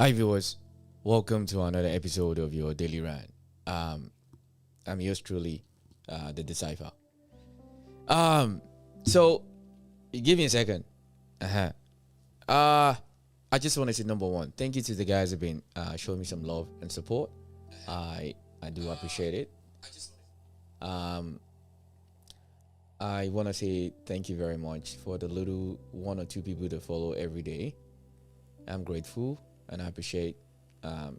Hi viewers, welcome to another episode of your Daily Rant. I'm yours truly, the Decipher. So give me a second. I just want to say number one, thank you to the guys who've been showing me some love and support. I do appreciate it. I want to say thank you very much for the little one or two people that follow every day. I'm grateful and I appreciate.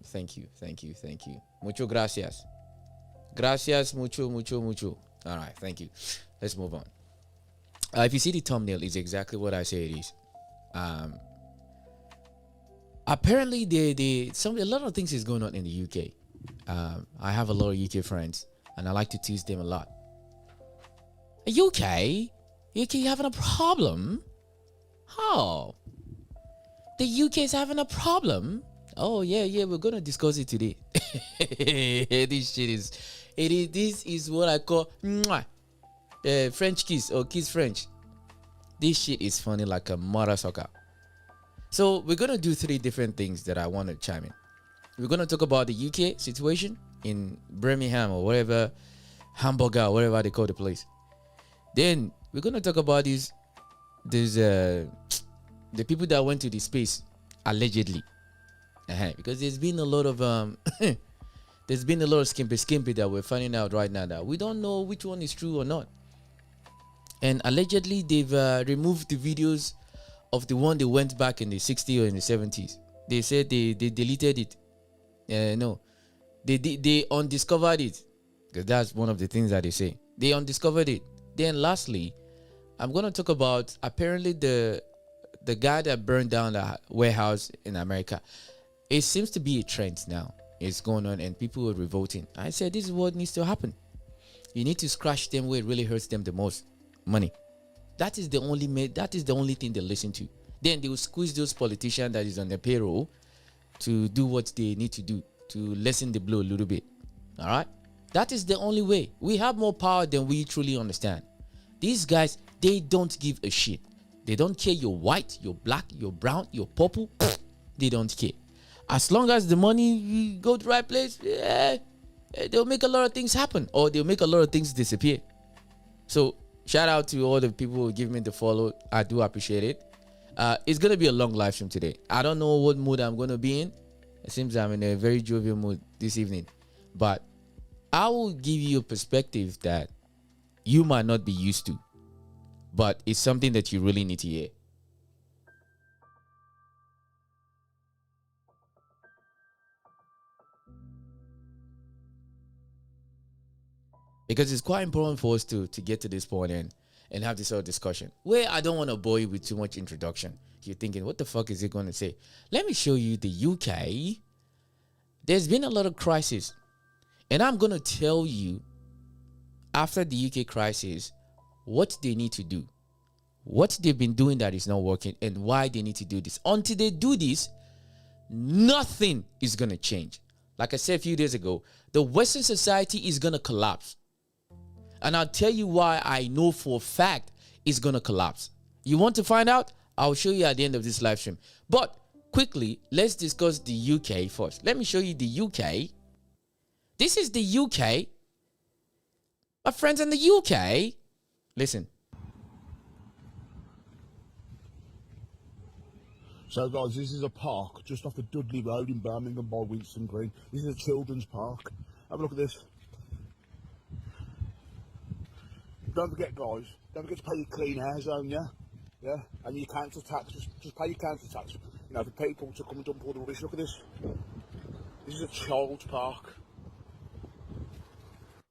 Thank you. Mucho gracias. Gracias mucho. All right, thank you. Let's move on. If you see the thumbnail, it's exactly what I say it is. Apparently, a lot of things is going on in the UK. I have a lot of UK friends, and I like to tease them a lot. UK having a problem? How? The UK is having a problem? Oh yeah, we're gonna discuss it today. This is what I call French kiss or kiss French. This shit is funny like a mother sucker. So we're gonna do three different things that I want to chime in. We're gonna talk about the UK situation in Birmingham or whatever, Hamburger or whatever they call the place. Then we're gonna talk about the people that went to the space allegedly, because there's been a lot of skimpy that we're finding out right now that we don't know which one is true or not. And allegedly they've removed the videos of the one they went back in the 60s or in the 70s. They said they deleted it. No, they undiscovered it, because that's one of the things that they say. They undiscovered it. Then lastly, I'm going to talk about apparently the guy that burned down the warehouse in America. It seems to be a trend now. It's going on and people are revolting. I said this is what needs to happen. You need to scratch them where it really hurts them the most. Money. That is the only thing they listen to. Then they will squeeze those politicians that is on their payroll to do what they need to do to lessen the blow a little bit. All right? That is the only way. We have more power than we truly understand. These guys, they don't give a shit. They don't care you're white, you're black, you're brown, you're purple. They don't care. As long as the money you go to the right place, they'll make a lot of things happen, or they'll make a lot of things disappear. So shout out to all the people who give me the follow. I do appreciate it. It's gonna be a long live stream today. I don't know what mood I'm gonna be in. It seems I'm in a very jovial mood this evening, but I will give you a perspective that you might not be used to, but it's something that you really need to hear. Because it's quite important for us to get to this point and have this sort of discussion where I don't want to bore you with too much introduction. You're thinking, what the fuck is he going to say? Let me show you the UK. There's been a lot of crisis, and I'm going to tell you after the UK crisis what they need to do, what they've been doing that is not working, and why they need to do this. Until they do this, nothing is going to change. Like I said a few days ago, the Western society is going to collapse. And I'll tell you why I know for a fact it's going to collapse. You want to find out? I'll show you at the end of this live stream. But quickly, let's discuss the UK first. Let me show you the UK. This is the UK. My friends in the UK, listen. So guys, this is a park just off the Dudley Road in Birmingham by Winston Green. This is a children's park. Have a look at this. Don't forget guys, don't forget to pay your clean air zone, yeah? Yeah? And your council tax, just pay your council tax. You know, for people to come and dump all the rubbish. Look at this. This is a child's park.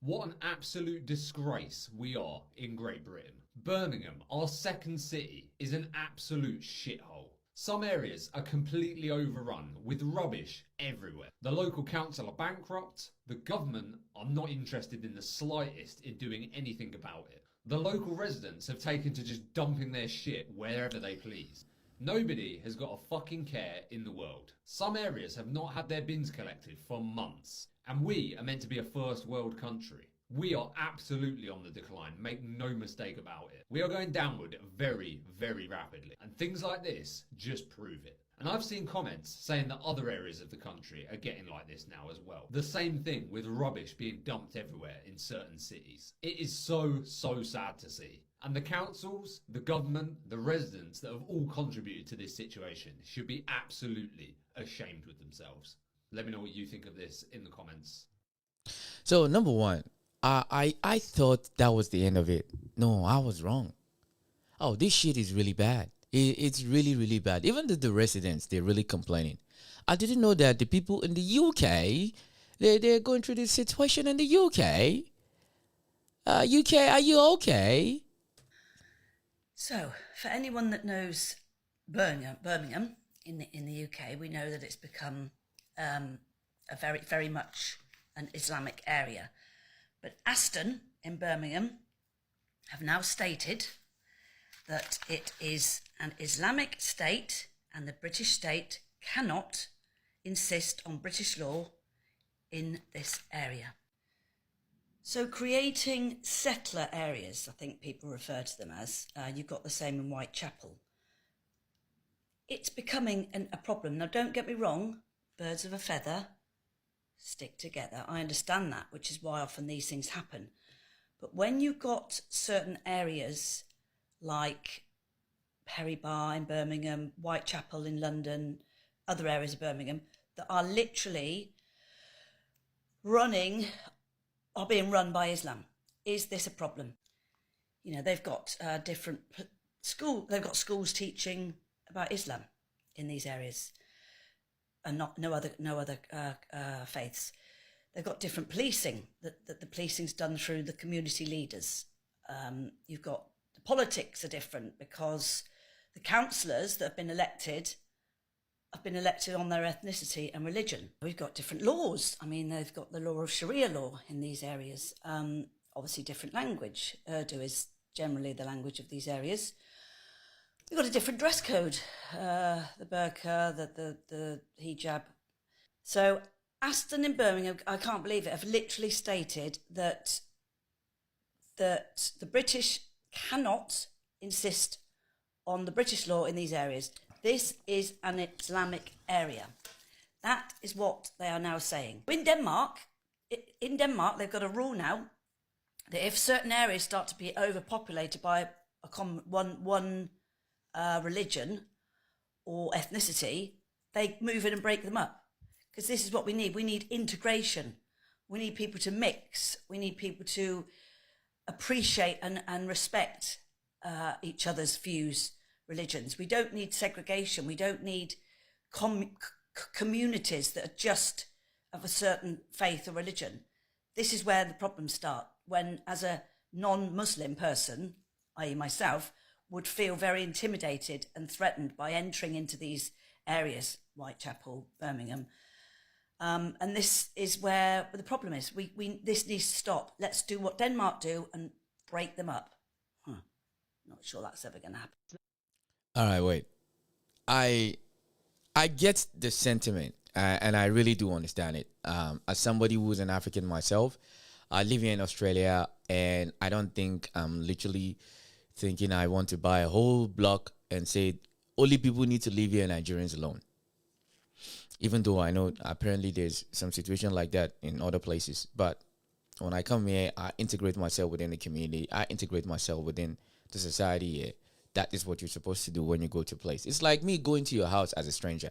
What an absolute disgrace we are in Great Britain. Birmingham, our second city, is an absolute shithole. Some areas are completely overrun with rubbish everywhere. The local council are bankrupt. The government are not interested in the slightest in doing anything about it. The local residents have taken to just dumping their shit wherever they please. Nobody has got a fucking care in the world. Some areas have not had their bins collected for months. And we are meant to be a first world country. We are absolutely on the decline, make no mistake about it. We are going downward very, very rapidly. And things like this just prove it. And I've seen comments saying that other areas of the country are getting like this now as well. The same thing with rubbish being dumped everywhere in certain cities. It is so sad to see. And the councils, the government, the residents that have all contributed to this situation should be absolutely ashamed with themselves. Let me know what you think of this in the comments. So number one, I thought that was the end of it. No, I was wrong. Oh, this shit is really bad. It's really bad. Even the residents, they're really complaining. I didn't know that the people in the UK, they're going through this situation in the UK. UK, are you okay? So, for anyone that knows Birmingham in the UK, we know that it's become a very much an Islamic area. But Aston in Birmingham have now stated that it is an Islamic state and the British state cannot insist on British law in this area. So creating settler areas, I think people refer to them as, you've got the same in Whitechapel. It's becoming a problem. Now, don't get me wrong, birds of a feather stick together. I understand that, which is why often these things happen. But when you've got certain areas like Perry Bar in Birmingham, Whitechapel in London, other areas of Birmingham that are literally being run by Islam. Is this a problem? You know, they've got they've got schools teaching about Islam in these areas, and no other faiths. They've got different policing. That the policing's done through the community leaders. You've got the politics are different because the councillors that have been elected on their ethnicity and religion. We've got different laws. I mean, they've got the law of Sharia law in these areas. Obviously, different language. Urdu is generally the language of these areas. We've got a different dress code. The burqa, the hijab. So Aston in Birmingham, I can't believe it, have literally stated that the British cannot insist on the British law in these areas. This is an Islamic area. That is what they are now saying. In Denmark, they've got a rule now that if certain areas start to be overpopulated by one religion or ethnicity, they move in and break them up. Because this is what we need. We need integration. We need people to mix. We need people to appreciate and respect each other's views, religions. We don't need segregation. We don't need communities that are just of a certain faith or religion. This is where the problems start. When, as a non-Muslim person, i.e. myself, would feel very intimidated and threatened by entering into these areas, Whitechapel, Birmingham. And this is where the problem is. This needs to stop. Let's do what Denmark do and break them up. Not sure that's ever going to happen. All right, wait. I get the sentiment, and I really do understand it. As somebody who's an African myself, I live here in Australia, and I don't think I'm literally thinking I want to buy a whole block and say only people need to live here, Nigerians alone. Even though I know apparently there's some situation like that in other places. But when I come here, I integrate myself within the community. I integrate myself within the society here. That is what you're supposed to do when you go to a place. It's like me going to your house as a stranger.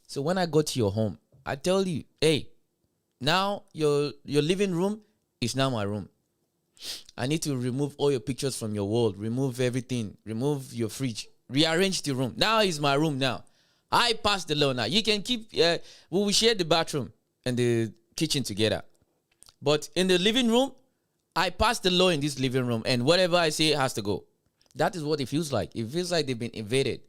So when I go to your home, I tell you, hey, now your living room is now my room. I need to remove all your pictures from your wall, remove everything, remove your fridge, rearrange the room. Now is my room now. I pass the law now. You can keep, we will share the bathroom and the kitchen together. But in the living room, I pass the law in this living room, and whatever I say has to go. That is what it feels like. It feels like they've been invaded.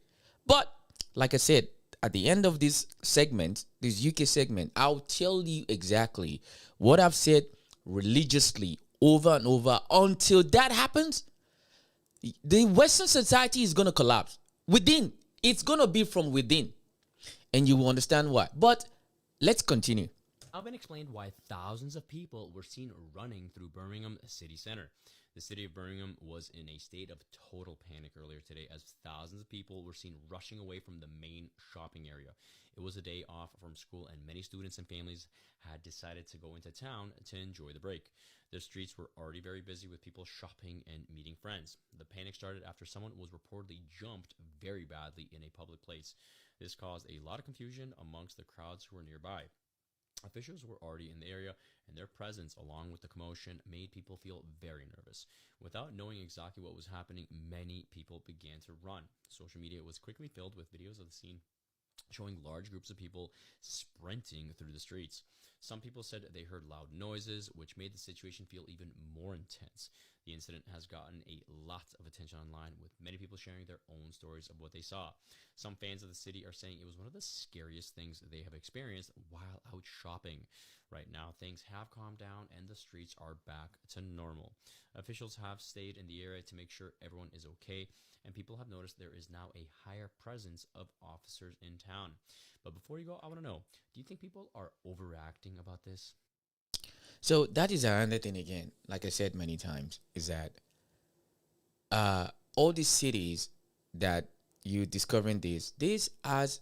But like I said, at the end of this segment, this UK segment, I'll tell you exactly what I've said religiously over and over. Until that happens, the Western society is going to collapse. Within. It's going to be from within. And you will understand why. But let's continue. now been explained why thousands of people were seen running through Birmingham city center. The city of Birmingham was in a state of total panic earlier today as thousands of people were seen rushing away from the main shopping area. It was a day off from school and many students and families had decided to go into town to enjoy the break. The streets were already very busy with people shopping and meeting friends. The panic started after someone was reportedly jumped very badly in a public place. This caused a lot of confusion amongst the crowds who were nearby. Officials were already in the area, and their presence, along with the commotion, made people feel very nervous. Without knowing exactly what was happening, many people began to run. Social media was quickly filled with videos of the scene showing large groups of people sprinting through the streets. Some people said they heard loud noises, which made the situation feel even more intense. The incident has gotten a lot of attention online, with many people sharing their own stories of what they saw. Some fans of the city are saying it was one of the scariest things they have experienced while out shopping. Right now, things have calmed down and the streets are back to normal. Officials have stayed in the area to make sure everyone is okay, and people have noticed there is now a higher presence of officers in town. But before you go, I want to know, do you think people are overreacting about this? So that is another thing again, like I said many times, is that all these cities that you discovering this as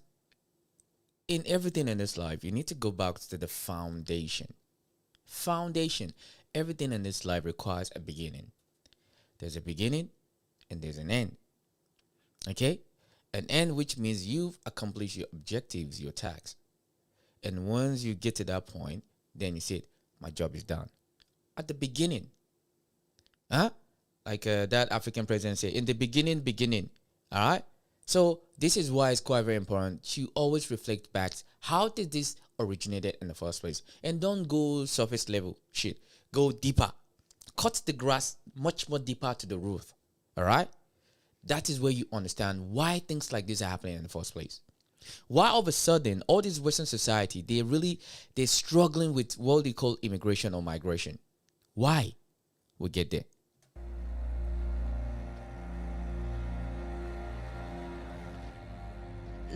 in everything in this life, you need to go back to the foundation. Foundation. Everything in this life requires a beginning. There's a beginning and there's an end. Okay? An end which means you've accomplished your objectives, your tasks. And once you get to that point, then you say, my job is done. At the beginning. Like that African president said, in the beginning. All right? So this is why it's quite very important to always reflect back. How did this originate in the first place? And don't go surface level shit. Go deeper. Cut the grass much more deeper to the root. All right? That is where you understand why things like this are happening in the first place. Why all of a sudden, all this Western society, they're struggling with what they call immigration or migration. Why? We'll get there.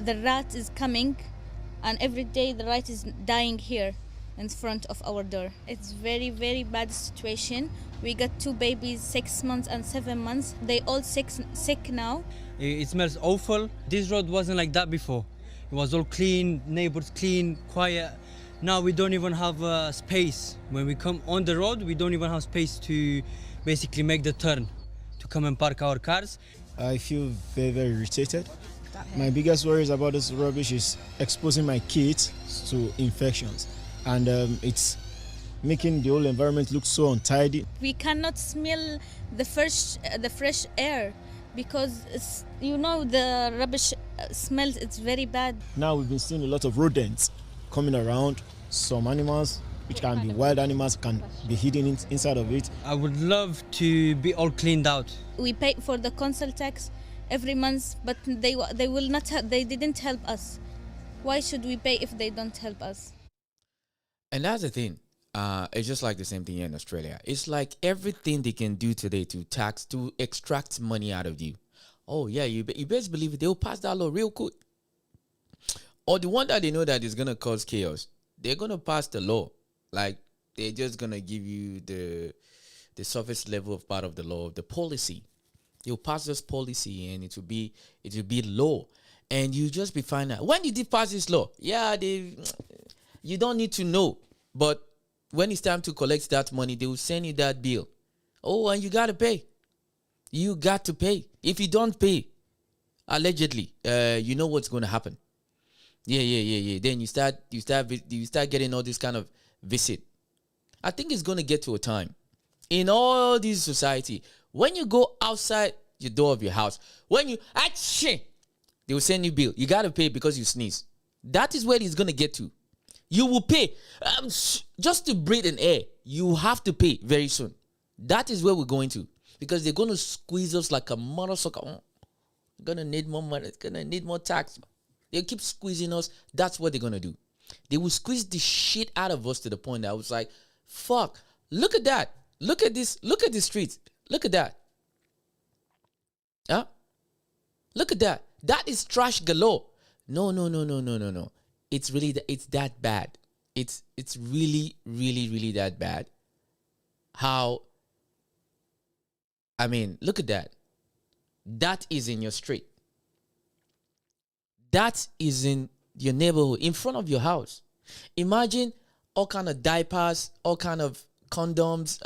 The rat is coming, and every day the rat is dying here in front of our door. It's very, very bad situation. We got 2 babies, 6 months and 7 months. They all sick now. It smells awful. This road wasn't like that before. It was all clean, neighbors clean, quiet. Now we don't even have space. When we come on the road, we don't even have space to basically make the turn, to come and park our cars. I feel very, very irritated. My biggest worries about this rubbish is exposing my kids to infections, and it's making the whole environment look so untidy. We cannot smell the fresh air because the rubbish smells. It's very bad. Now we've been seeing a lot of rodents coming around. Some animals, which can be wild animals, can be hidden inside of it. I would love to be all cleaned out. We pay for the council tax every month, but they will not. They didn't help us. Why should we pay if they don't help us? And that's the thing. It's just like the same thing here in Australia. It's like everything they can do today to extract money out of you. Oh yeah, you best believe it. They'll pass that law real quick. Or the one that they know that is gonna cause chaos, they're gonna pass the law. Like they're just gonna give you the surface level of part of the law, the policy. You'll pass this policy and it will be law, and you just be finding out when did they pass this law. Yeah, you don't need to know, but when it's time to collect that money, they will send you that bill. Oh, and you gotta pay. You got to pay. If you don't pay, allegedly, you know what's going to happen. Yeah. Then you start getting all this kind of visit. I think it's going to get to a time in all this society when you go outside the door of your house, when you they will send you bill. You got to pay because you sneeze. That is where it's going to get to. You will pay just to breathe in air. You have to pay very soon. That is where we're going to, because they're going to squeeze us like a motherfucker. Gonna need more money. It's gonna need more tax. They keep squeezing us. That's what they're gonna do. They will squeeze the shit out of us to the point that I was like, fuck, look at that. Look at this. Look at the streets. Look at that. Huh? Look at that. That is trash galore. No. It's really it's that bad. it's really, really, really that bad. How, I mean, look at that. That is in your street. That is in your neighborhood, in front of your house. Imagine all kind of diapers, all kind of condoms.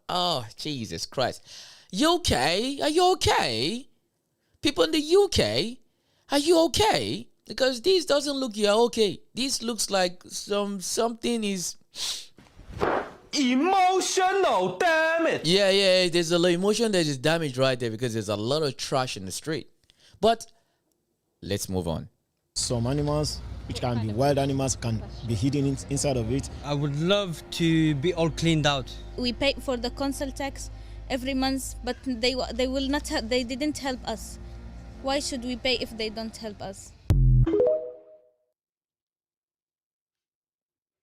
Oh, Jesus Christ. You okay? Are you okay? People in the UK, are you okay? Because this doesn't look you're okay. This looks like something is emotional damage. Yeah, there's a lot of emotion that is damaged right there because there's a lot of trash in the street. But let's move on. Some animals, which can be wild animals, can be hidden inside of it. I would love to be all cleaned out. We pay for the council tax every month, but they will not help. They didn't help us. Why should we pay if they don't help us?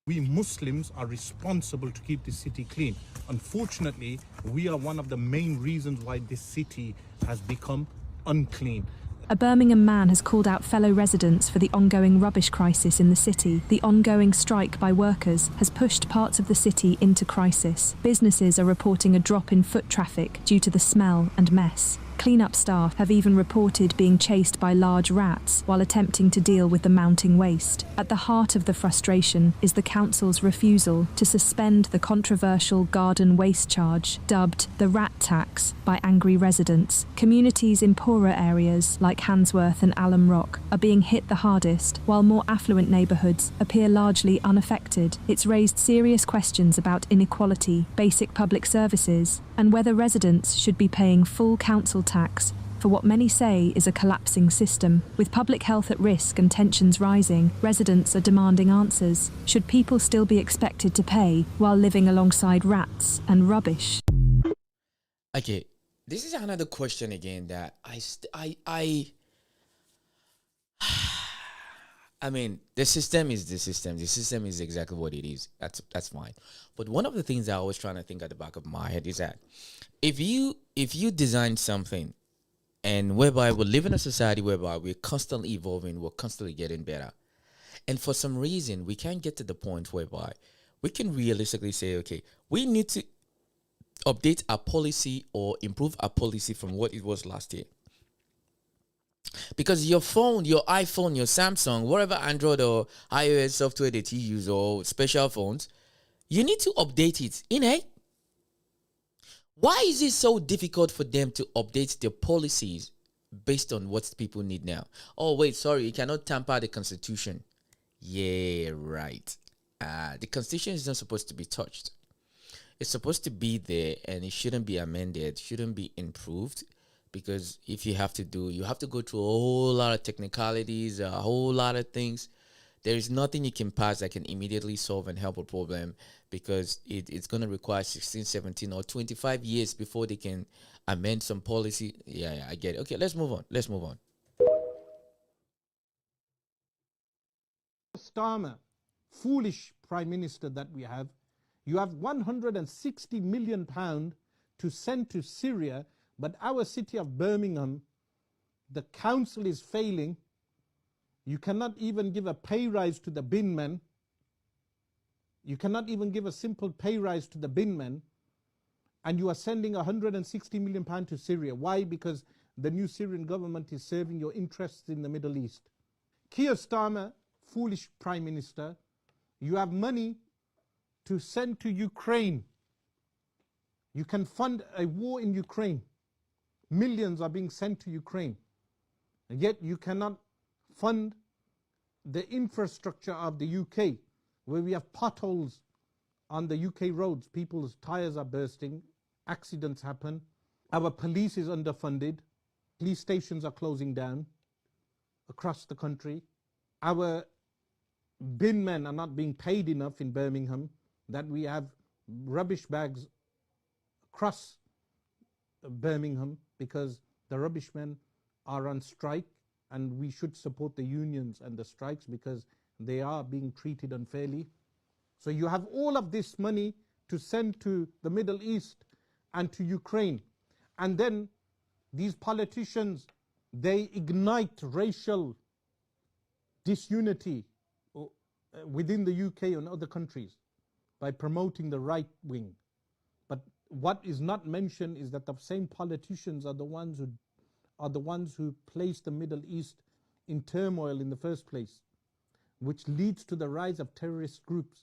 We Muslims are responsible to keep the city clean. Unfortunately, we are one of the main reasons why this city has become unclean. A Birmingham man has called out fellow residents for the ongoing rubbish crisis in the city. The ongoing strike by workers has pushed parts of the city into crisis. Businesses are reporting a drop in foot traffic due to the smell and mess. Clean-up staff have even reported being chased by large rats while attempting to deal with the mounting waste. At the heart of the frustration is the council's refusal to suspend the controversial garden waste charge, dubbed the rat tax, by angry residents. Communities in poorer areas, like Handsworth and Alum Rock, are being hit the hardest, while more affluent neighbourhoods appear largely unaffected. It's raised serious questions about inequality, basic public services, and whether residents should be paying full council tax for what many say is a collapsing system. With public health at risk and tensions rising, residents are demanding answers. Should people still be expected to pay while living alongside rats and rubbish? Okay, this is another question again that I mean, the system is the system. The system is exactly what it is. That's fine. But one of the things I was trying to think at the back of my head is that if you design something, and whereby we live in a society whereby we're constantly evolving, we're constantly getting better, and for some reason we can't get to the point whereby we can realistically say, okay, we need to update our policy or improve our policy from what it was last year. Because your phone, your iPhone, your Samsung, whatever Android or iOS software that you use or special phones, you need to update it. Why is it so difficult for them to update their policies based on what people need now? Oh, wait, sorry, you cannot tamper the Constitution. Yeah, right. The Constitution is not supposed to be touched. It's supposed to be there and it shouldn't be amended, shouldn't be improved. Because if you have to go through a whole lot of technicalities, a whole lot of things. There is nothing you can pass that can immediately solve and help a problem because it's going to require 16, 17, or 25 years before they can amend some policy. Yeah, I get it. Okay, let's move on. Starmer, foolish Prime Minister that we have, you have £160 million to send to Syria, but our city of Birmingham, the council is failing. You cannot even give a pay rise to the bin men. You cannot even give a simple pay rise to the bin men. And you are sending £160 million to Syria. Why? Because the new Syrian government is serving your interests in the Middle East. Keir Starmer, foolish Prime Minister, you have money to send to Ukraine. You can fund a war in Ukraine. Millions are being sent to Ukraine. And yet you cannot fund the infrastructure of the UK, where we have potholes on the UK roads. People's tires are bursting, accidents happen. Our police is underfunded. Police stations are closing down across the country. Our bin men are not being paid enough in Birmingham, that we have rubbish bags across Birmingham because the rubbish men are on strike, and we should support the unions and the strikes because they are being treated unfairly. So you have all of this money to send to the Middle East and to Ukraine. And then these politicians, they ignite racial disunity within the UK and other countries by promoting the right wing. But what is not mentioned is that the same politicians are the ones who place the Middle East in turmoil in the first place, which leads to the rise of terrorist groups.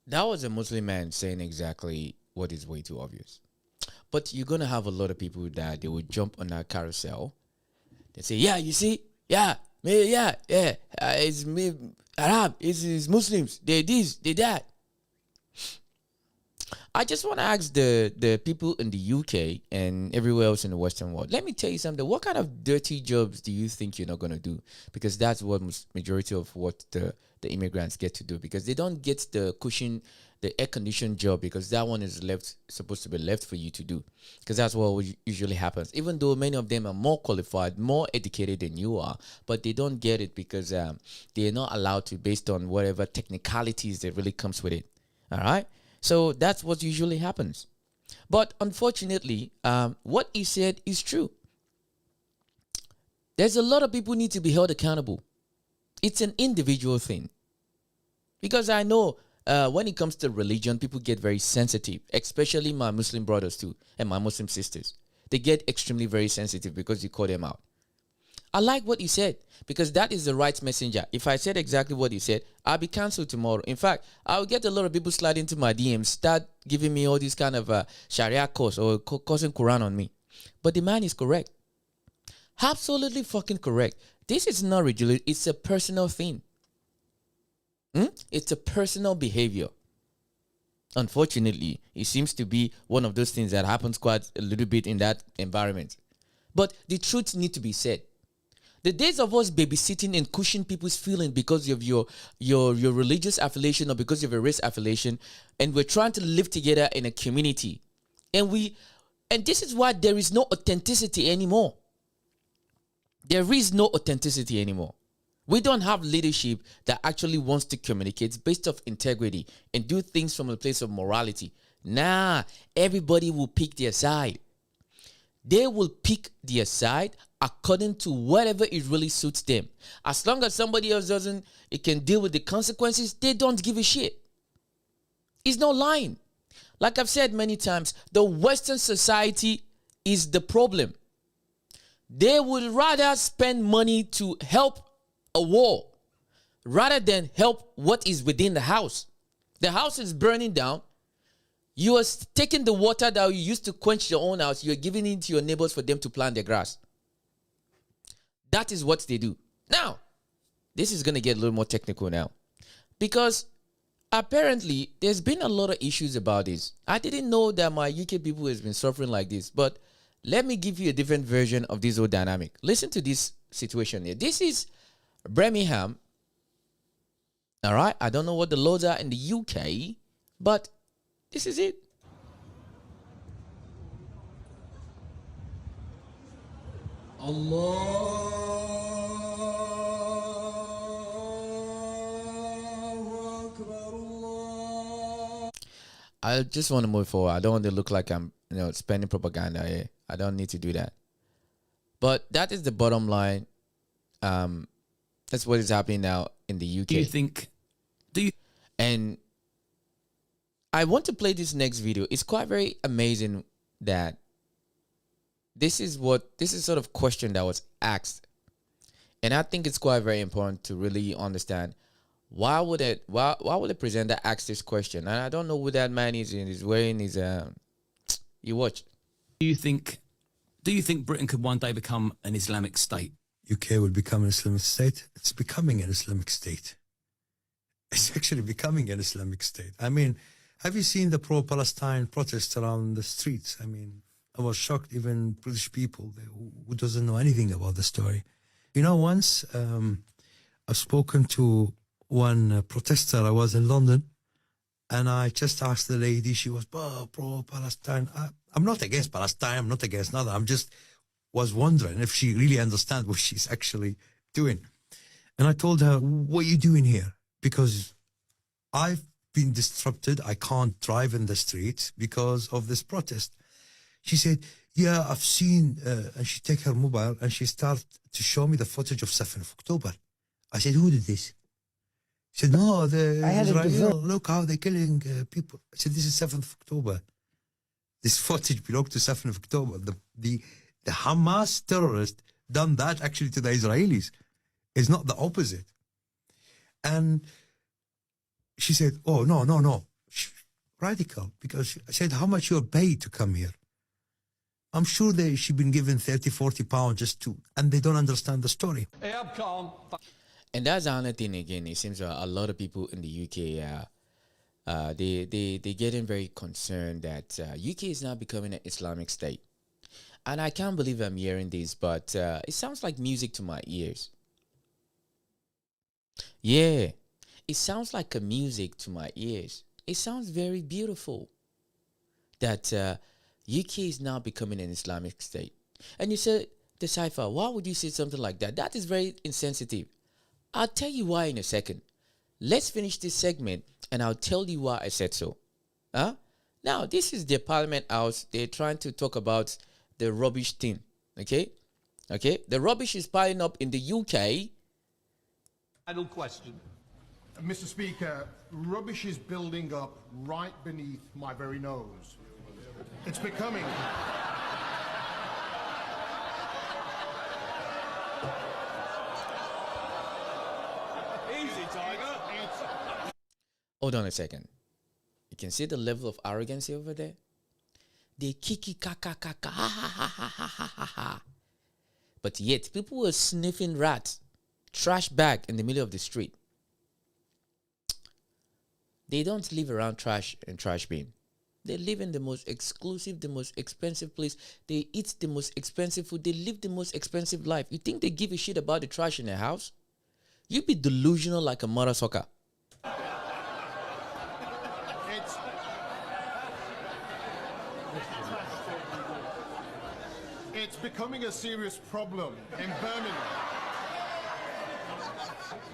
That was a Muslim man saying exactly what is way too obvious. But you're gonna have a lot of people that they will jump on that carousel. They say, "Yeah, you see, yeah, it's me, Arab, it's Muslims. They this, they that." I just want to ask the people in the UK and everywhere else in the Western world. Let me tell you something. What kind of dirty jobs do you think you're not going to do? Because that's what majority of what the immigrants get to do. Because they don't get the cushion, the air-conditioned job, because that one is supposed to be left for you to do. Because that's what usually happens. Even though many of them are more qualified, more educated than you are, but they don't get it because they're not allowed to based on whatever technicalities that really comes with it. All right? So that's what usually happens. But unfortunately, what he said is true. There's a lot of people need to be held accountable. It's an individual thing. Because I know when it comes to religion, people get very sensitive, especially my Muslim brothers too, and my Muslim sisters. They get extremely very sensitive because you call them out. I like what he said because that is the right messenger. If I said exactly what he said, I'll be cancelled tomorrow. In fact, I'll get a lot of people slide into my DMs, start giving me all this kind of Sharia course or causing Quran on me. But the man is correct. Absolutely fucking correct. This is not religious. It's a personal thing. It's a personal behavior. Unfortunately, it seems to be one of those things that happens quite a little bit in that environment. But the truth needs to be said. The days of us babysitting and cushioning people's feelings because of your religious affiliation or because of your race affiliation, and we're trying to live together in a community, and this is why there is no authenticity anymore. There is no authenticity anymore. We don't have leadership that actually wants to communicate based off integrity and do things from a place of morality. Nah, everybody will pick their side. They will pick their side according to whatever it really suits them. As long as somebody else doesn't, it can deal with the consequences, they don't give a shit. It's no lying. Like I've said many times, the Western society is the problem. They would rather spend money to help a war rather than help what is within the house. The house is burning down. You are taking the water that you used to quench your own house, you're giving it to your neighbors for them to plant their grass. That is what they do. Now, this is going to get a little more technical now. Because apparently, there's been a lot of issues about this. I didn't know that my UK people has been suffering like this. But let me give you a different version of this whole dynamic. Listen to this situation here. This is Birmingham. All right? I don't know what the laws are in the UK. But this is it. I just want to move forward. I don't want to look like I'm, spending propaganda here. I don't need to do that. But that is the bottom line. That's what is happening now in the UK. And I want to play this next video. It's quite very amazing that this is sort of question that was asked. And I think it's quite very important to really understand why would the presenter ask this question? And I don't know who that man is and he's wearing his you watch. Do you think Britain could one day become an Islamic state? UK will become an Islamic state. It's becoming an Islamic state. It's actually becoming an Islamic state. I mean, have you seen the pro-Palestine protests around the streets? I mean, I was shocked, even British people who doesn't know anything about the story. Once I've spoken to one protester. I was in London, and I just asked the lady, she was pro-Palestine. I'm not against Palestine, I'm not against nothing. I'm just was wondering if she really understands what she's actually doing. And I told her, what are you doing here? Because I've been disrupted. I can't drive in the streets because of this protest. She said, yeah, I've seen, and she take her mobile and she started to show me the footage of 7th of October. I said, who did this? She said, no, the Israel, look how they're killing people. I said, this is 7th of October. This footage belonged to 7th of October. The Hamas terrorist done that actually to the Israelis. It's not the opposite. And she said, oh, no. Radical. Because I said, how much you're paid to come here? I'm sure she's been given 30, 40 pounds just to, and they don't understand the story. And that's another thing again. It seems a lot of people in the UK, they getting very concerned that UK is now becoming an Islamic state. And I can't believe I'm hearing this, but it sounds like music to my ears. Yeah, it sounds like a music to my ears. It sounds very beautiful that UK is now becoming an Islamic state. And you said, Decipher, why would you say something like that? That is very insensitive. I'll tell you why in a second. Let's finish this segment and I'll tell you why I said so. Now, this is the Parliament House. They're trying to talk about the rubbish thing. Okay? The rubbish is piling up in the UK. Final question. Mr. Speaker, rubbish is building up right beneath my very nose. It's becoming... Easy, Tiger. Hold on a second. You can see the level of arrogancy over there? They kiki kaka kaka ha ha ha ha ha ha ha ha. But yet people were sniffing rats, trash bag in the middle of the street. They don't live around trash and trash bin. They live in the most exclusive, the most expensive place. They eat the most expensive food. They live the most expensive life. You think they give a shit about the trash in their house? You be delusional like a mother sucker. It's becoming a serious problem in Birmingham.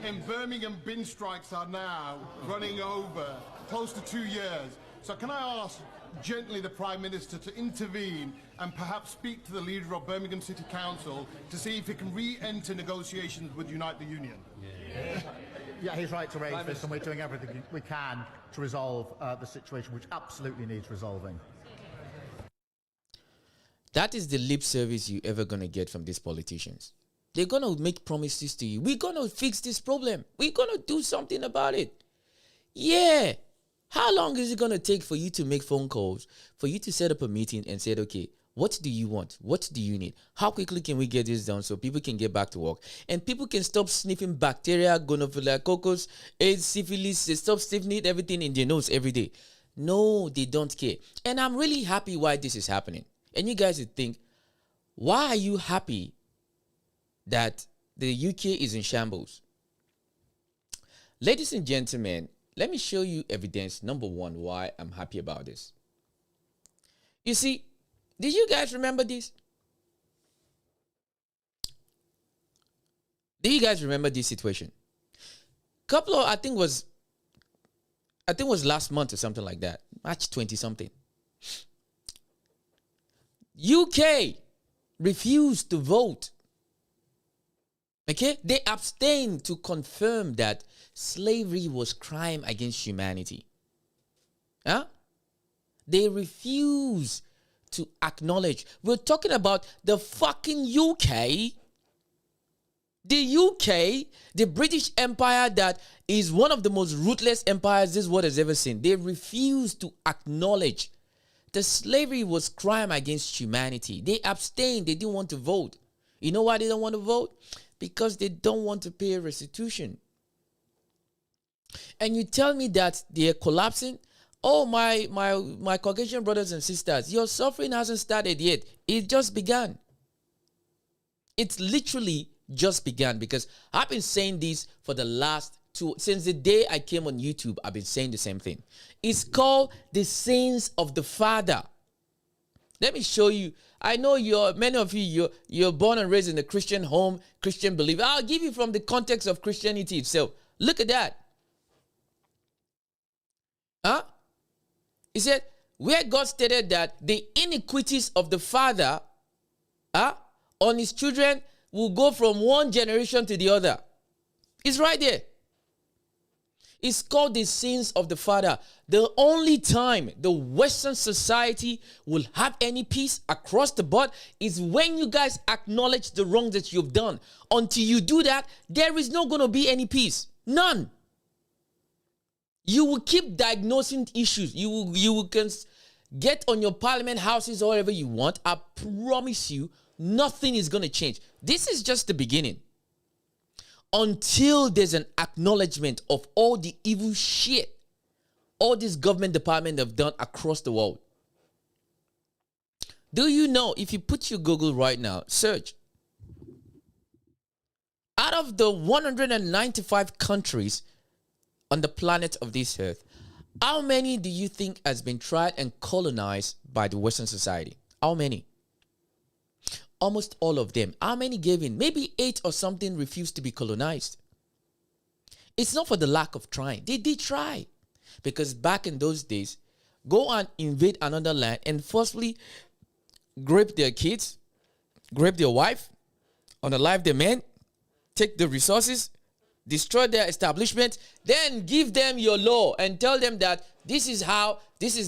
In Birmingham, bin strikes are now running over close to 2 years. So can I ask gently the Prime Minister to intervene and perhaps speak to the leader of Birmingham City Council to see if he can re-enter negotiations with Unite the Union? Yeah, he's right to raise this, and we're doing everything we can to resolve the situation, which absolutely needs resolving. That is the lip service you're ever going to get from these politicians. They're going to make promises to you. We're going to fix this problem. We're going to do something about it. Yeah. How long is it going to take for you to make phone calls, for you to set up a meeting and say, okay, what do you want? What do you need? How quickly can we get this done so people can get back to work? And people can stop sniffing bacteria, gonorrhea, AIDS, syphilis, they stop sniffing everything in their nose every day. No, they don't care. And I'm really happy why this is happening. And you guys would think, why are you happy that the UK is in shambles? Ladies and gentlemen, let me show you evidence, number one, why I'm happy about this. You see, did you guys remember this? Do you guys remember this situation? Couple of, I think it was last month or something like that. March 20 something. UK refused to vote. Okay? They abstained to confirm that slavery was crime against humanity. Huh? They refuse to acknowledge. We're talking about the fucking UK. The UK, the British Empire that is one of the most ruthless empires this world has ever seen. They refuse to acknowledge that slavery was crime against humanity. They abstained. They didn't want to vote. You know why they don't want to vote? Because they don't want to pay restitution. And you tell me that they're collapsing? Oh, my Caucasian brothers and sisters, your suffering hasn't started yet. It just began. It's literally just began, because I've been saying this for the last since the day I came on YouTube, I've been saying the same thing. It's called the sins of the father. Let me show you. I know many of you're born and raised in a Christian home, Christian believer. I'll give you from the context of Christianity itself. Look at that. Huh? He said, where God stated that the iniquities of the father on his children will go from one generation to the other. It's right there. It's called the sins of the father. The only time the Western society will have any peace across the board is when you guys acknowledge the wrong that you've done. Until you do that, there is not going to be any peace. None. You will keep diagnosing issues. You will get on your parliament houses or whatever you want. I promise you, nothing is going to change. This is just the beginning. Until there's an acknowledgement of all the evil shit all these government departments have done across the world. Do you know, if you put your Google right now, search, out of the 195 countries on the planet of this earth, how many do you think has been tried and colonized by the Western society? How many? Almost all of them. How many gave in? Maybe 8 or something refused to be colonized. It's not for the lack of trying. They did try. Because back in those days, go and invade another land and forcefully grape their kids, grape their wife, unalive their men, take the resources, destroy their establishment, then give them your law and tell them that this is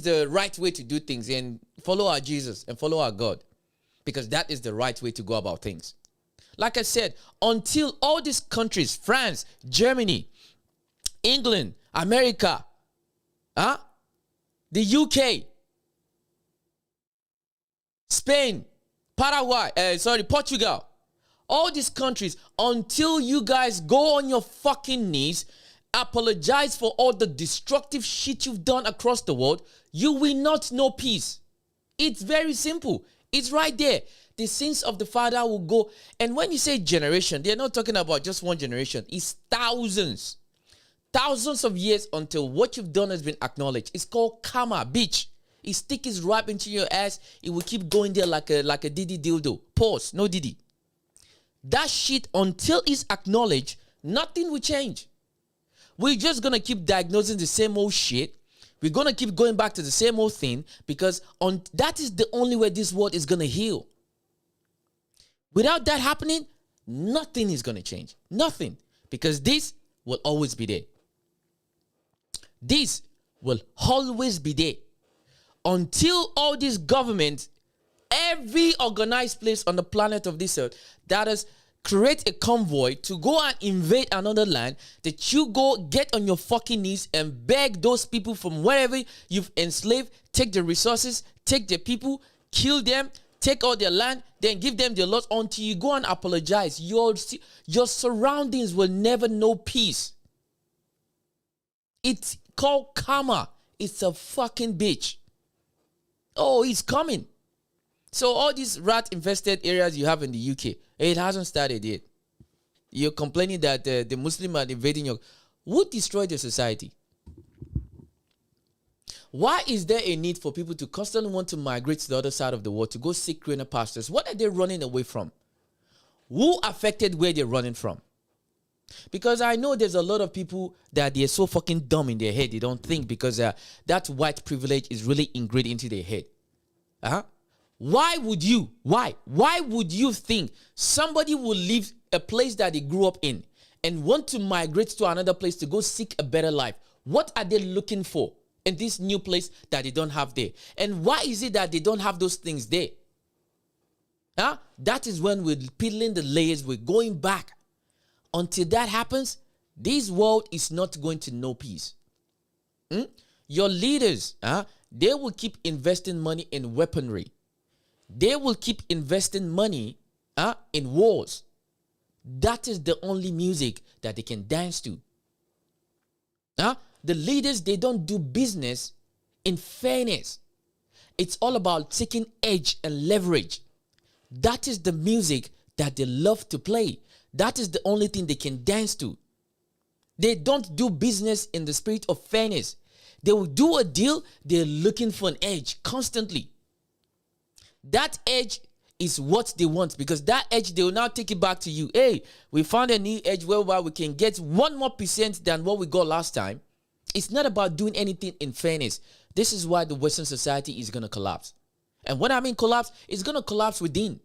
the right way to do things, and follow our Jesus and follow our God. Because that is the right way to go about things. Like I said, until all these countries, France, Germany, England, America, the UK, Spain, Paraguay, Portugal, all these countries, until you guys go on your fucking knees, apologize for all the destructive shit you've done across the world, you will not know peace. It's very simple. It's right there. The sins of the father will go. And when you say generation, they're not talking about just one generation. It's thousands. Thousands of years until what you've done has been acknowledged. It's called karma, bitch. It stick is right into your ass. It will keep going there like a diddy dildo. Pause. No diddy. That shit, until it's acknowledged, nothing will change. We're just going to keep diagnosing the same old shit. We're going to keep going back to the same old thing because that is the only way this world is going to heal. Without that happening, nothing is going to change. Nothing. Because this will always be there. This will always be there. Until all these governments, every organized place on the planet of this earth that has create a convoy to go and invade another land, that you go get on your fucking knees and beg those people from wherever you've enslaved, take their resources, take their people, kill them, take all their land, then give them their lots until you go and apologize. Your surroundings will never know peace. It's called karma. It's a fucking bitch. Oh, it's coming. So all these rat-infested areas you have in the UK, it hasn't started yet. You're complaining that the Muslims are invading your... Who destroyed the society? Why is there a need for people to constantly want to migrate to the other side of the world to go seek greener pastures? What are they running away from? Who affected where they're running from? Because I know there's a lot of people that they're so fucking dumb in their head. They don't think because that white privilege is really ingrained into their head. Why would you? Why would you think somebody will leave a place that they grew up in and want to migrate to another place to go seek a better life? What are they looking for in this new place that they don't have there? And why is it that they don't have those things there? That is when we're peeling the layers, we're going back. Until that happens, this world is not going to know peace. Your leaders, they will keep investing money in weaponry. They will keep investing money in wars. That is the only music that they can dance to. The leaders, they don't do business in fairness. It's all about taking edge and leverage. That is the music that they love to play. That is the only thing they can dance to. They don't do business in the spirit of fairness. They will do a deal, they're looking for an edge constantly. That edge is what they want, because that edge, they will now take it back to you. Hey, we found a new edge whereby we can get 1% more than what we got last time. It's not about doing anything in fairness. This is why the Western society is going to collapse. And when I mean collapse, it's going to collapse within.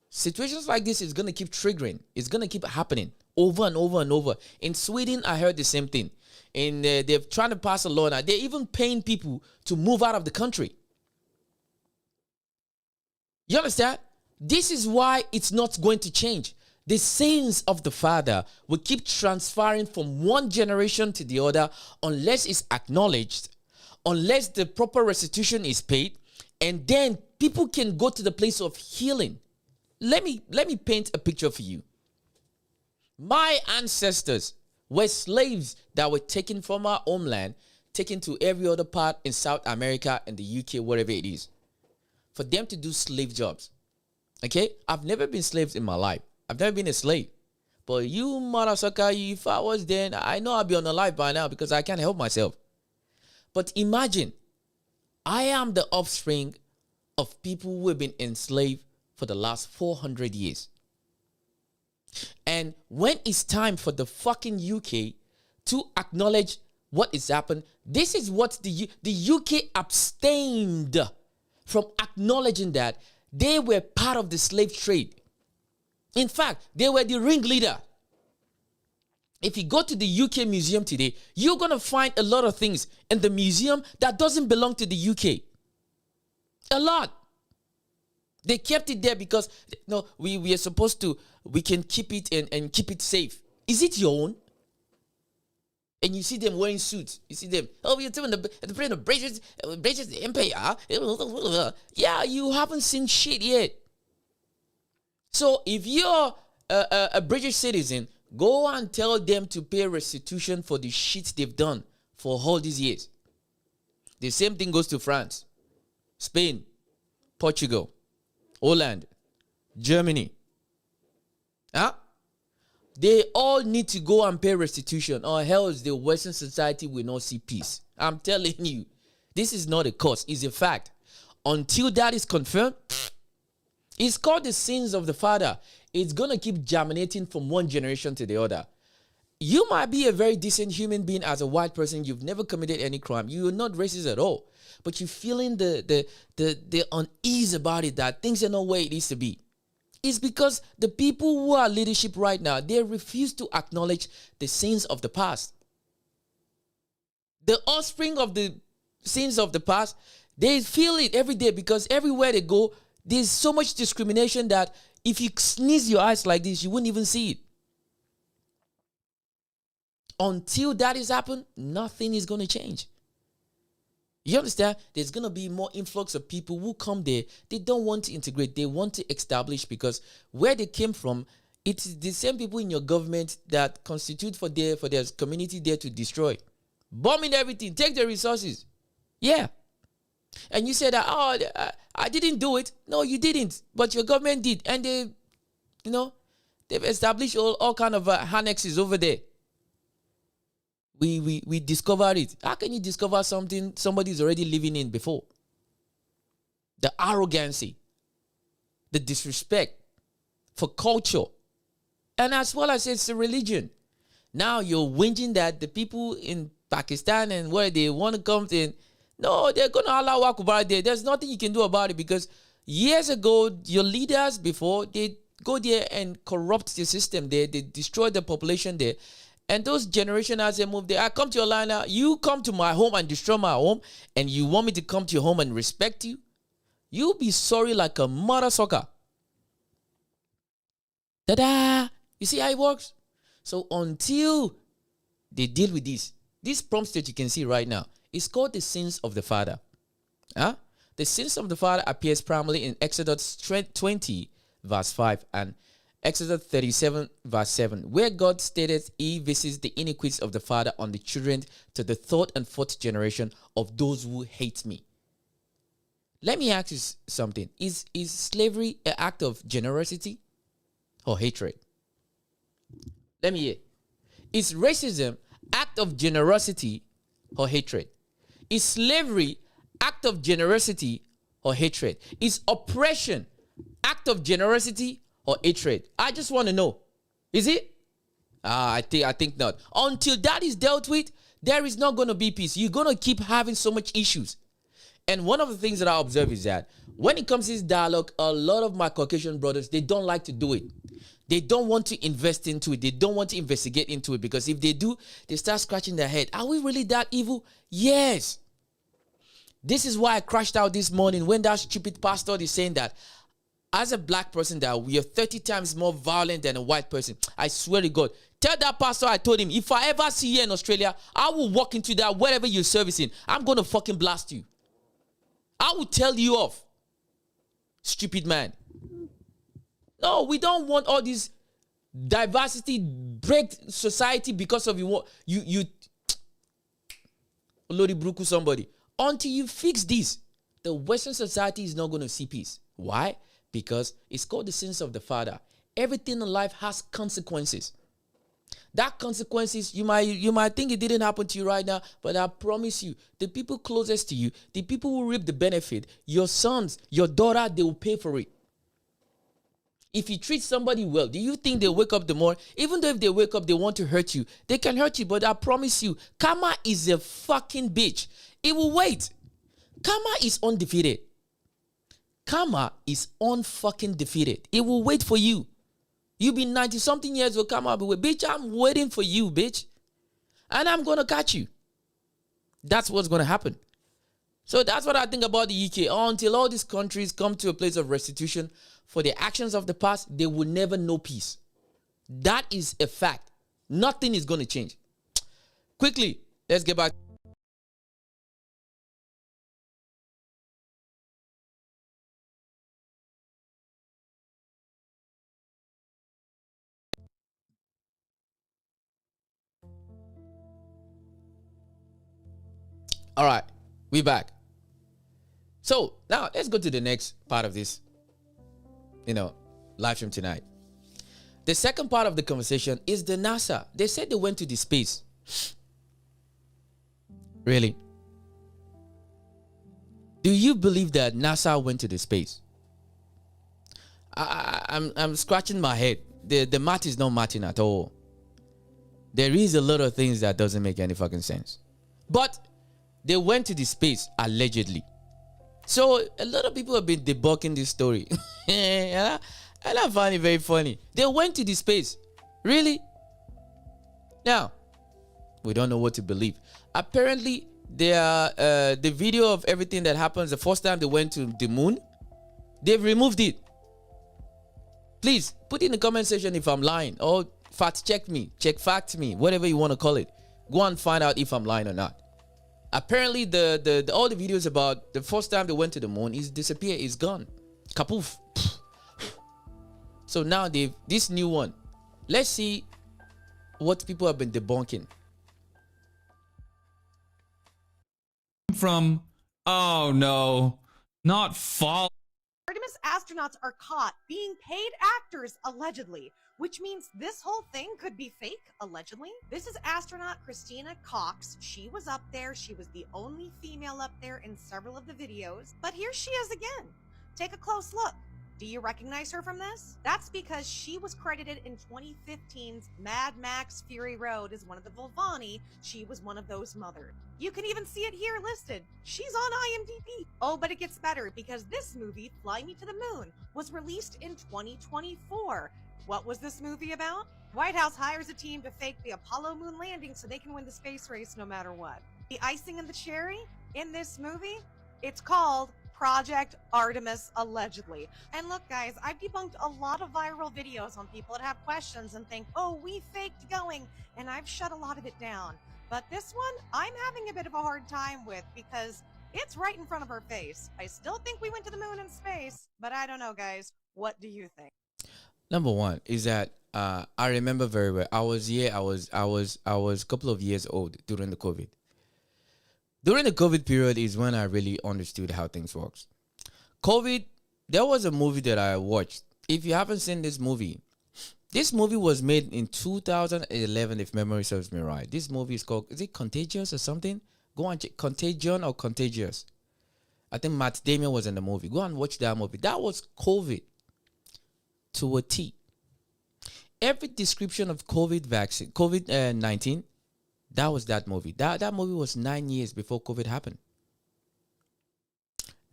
Situations like this is going to keep triggering. It's going to keep happening over and over and over. In Sweden, I heard the same thing. They're trying to pass a law now. They're even paying people to move out of the country. You understand? This is why it's not going to change. The sins of the father will keep transferring from one generation to the other unless it's acknowledged, unless the proper restitution is paid, and then people can go to the place of healing. Let me paint a picture for you. My ancestors were slaves that were taken from our homeland, taken to every other part in South America and the UK, wherever it is, for them to do slave jobs. Okay? I've never been slaves in my life. I've never been a slave. But you, mother sucker, if I was then, I know I'd be on the life by now because I can't help myself. But imagine, I am the offspring of people who have been enslaved for the last 400 years. And when it's time for the fucking UK to acknowledge what has happened, this is what the UK abstained from acknowledging that they were part of the slave trade. In fact, they were the ringleader. If you go to the UK museum today, you're going to find a lot of things in the museum that doesn't belong to the UK. A lot. They kept it there because no, we are supposed to, we can keep it and keep it safe. Is it your own? And you see them wearing suits. You see them, oh, we're doing the British Empire. Yeah, you haven't seen shit yet. So if you're a British citizen, go and tell them to pay restitution for the shit they've done for all these years. The same thing goes to France, Spain, Portugal, Holland, Germany. Huh? They all need to go and pay restitution, or else the Western society will not see peace. I'm telling you, this is not a cause, it's a fact. Until that is confirmed, it's called the sins of the father. It's going to keep germinating from one generation to the other. You might be a very decent human being as a white person. You've never committed any crime. You're not racist at all. But you're feeling the unease about it, that things are not where it needs to be. It's because the people who are leadership right now, they refuse to acknowledge the sins of the past. The offspring of the sins of the past, they feel it every day because everywhere they go, there's so much discrimination that if you sneeze your eyes like this, you wouldn't even see it. Until that has happened, nothing is going to change. You understand? There's going to be more influx of people who come there. They don't want to integrate. They want to establish because where they came from, it's the same people in your government that constitute for their community there to destroy. Bombing everything. Take their resources. Yeah. And you said that, oh, I didn't do it. No, you didn't. But your government did. And they, they've established all kind of annexes over there. We discovered it. How can you discover something somebody's already living in before? The arrogancy, the disrespect for culture, and as well as it's a religion. Now you're whinging that the people in Pakistan and where they want to come in, no, they're going to allow Akbar there. There's nothing you can do about it because years ago, your leaders before, they go there and corrupt the system there. They destroy the population there. And those generations as they move there, I come to your line now, you come to my home and destroy my home, and you want me to come to your home and respect you? You'll be sorry like a mother sucker. Ta-da! You see how it works? So until they deal with this prompts that you can see right now, it's called the sins of the father. Huh? The sins of the father appears primarily in Exodus 20, verse 5, and Exodus 37 verse 7, where God stated he visits the iniquities of the father on the children to the third and fourth generation of those who hate me. Let me ask you something. Is slavery an act of generosity or hatred? Let me hear. Is racism act of generosity or hatred? Is slavery act of generosity or hatred? Is oppression act of generosity or hatred? I just want to know. Is it? I think not. Until that is dealt with, there is not going to be peace. You're going to keep having so much issues. And one of the things that I observe is that when it comes to this dialogue, a lot of my Caucasian brothers, they don't like to do it. They don't want to invest into it. They don't want to investigate into it, because if they do, they start scratching their head. Are we really that evil? Yes. This is why I crashed out this morning when that stupid pastor is saying that as a black person that we are 30 times more violent than a white person. I swear to God. Tell that pastor I told him, if I ever see you in Australia, I will walk into that wherever you're servicing. I'm going to fucking blast you. I will tell you off. Stupid man. No, we don't want all this diversity break society because of you Lodi Bruku somebody. Until you fix this, the Western society is not going to see peace. Why? Because it's called the sins of the father. Everything in life has consequences. That consequences, you might think it didn't happen to you right now, but I promise you, the people closest to you, the people who reap the benefit, your sons, your daughter, they will pay for it. If you treat somebody well, do you think they wake up the morning? Even though if they wake up, they want to hurt you, they can hurt you, but I promise you, karma is a fucking bitch. It will wait. Karma is undefeated. Karma is unfucking defeated. It will wait for you. You be 90-something years old, karma will be wait. Bitch, I'm waiting for you, bitch. And I'm going to catch you. That's what's going to happen. So that's what I think about the UK. Until all these countries come to a place of restitution for the actions of the past, they will never know peace. That is a fact. Nothing is going to change. Quickly, let's get back. All right, we back. So now let's go to the next part of this, live stream tonight. The second part of the conversation is the NASA. They said they went to the space. Really? Do you believe that NASA went to the space? I'm scratching my head. The math is not matching at all. There is a lot of things that doesn't make any fucking sense. But they went to the space, allegedly. So a lot of people have been debunking this story. And I find it very funny. They went to the space. Really? Now, we don't know what to believe. Apparently, the video of everything that happens the first time they went to the moon, they've removed it. Please, put in the comment section if I'm lying. Or fact check me. Fact me. Whatever you want to call it. Go and find out if I'm lying or not. Apparently, the all the videos about the first time they went to the moon is disappeared, is gone. Kapoof. So now this new one. Let's see what people have been debunking. From, oh no, not fall. Artemis astronauts are caught being paid actors, allegedly, which means this whole thing could be fake, allegedly. This is astronaut Christina Cox. She was up there. She was the only female up there in several of the videos. But here she is again. Take a close look. Do you recognize her from this? That's because she was credited in 2015's Mad Max Fury Road as one of the Volvani. She was one of those mothered. You can even see it here listed. She's on IMDb. Oh, but it gets better because this movie, Fly Me to the Moon, was released in 2024. What was this movie about? White House hires a team to fake the Apollo moon landing so they can win the space race no matter what. The icing in the cherry in this movie, it's called Project Artemis, allegedly. And look, guys, I've debunked a lot of viral videos on people that have questions and think, oh, we faked going, and I've shut a lot of it down. But this one, I'm having a bit of a hard time with because it's right in front of our face. I still think we went to the moon and space, but I don't know, guys. What do you think? Number one is that I remember very well. I was a couple of years old during the COVID. During the COVID period is when I really understood how things works. COVID, there was a movie that I watched. If you haven't seen this movie was made in 2011, if memory serves me right. This movie is called, is it Contagious or something? Go and check, Contagion or Contagious. I think Matt Damon was in the movie. Go and watch that movie. That was COVID to a T. Every description of COVID vaccine, COVID-19, That was that movie. That movie was 9 years before COVID happened.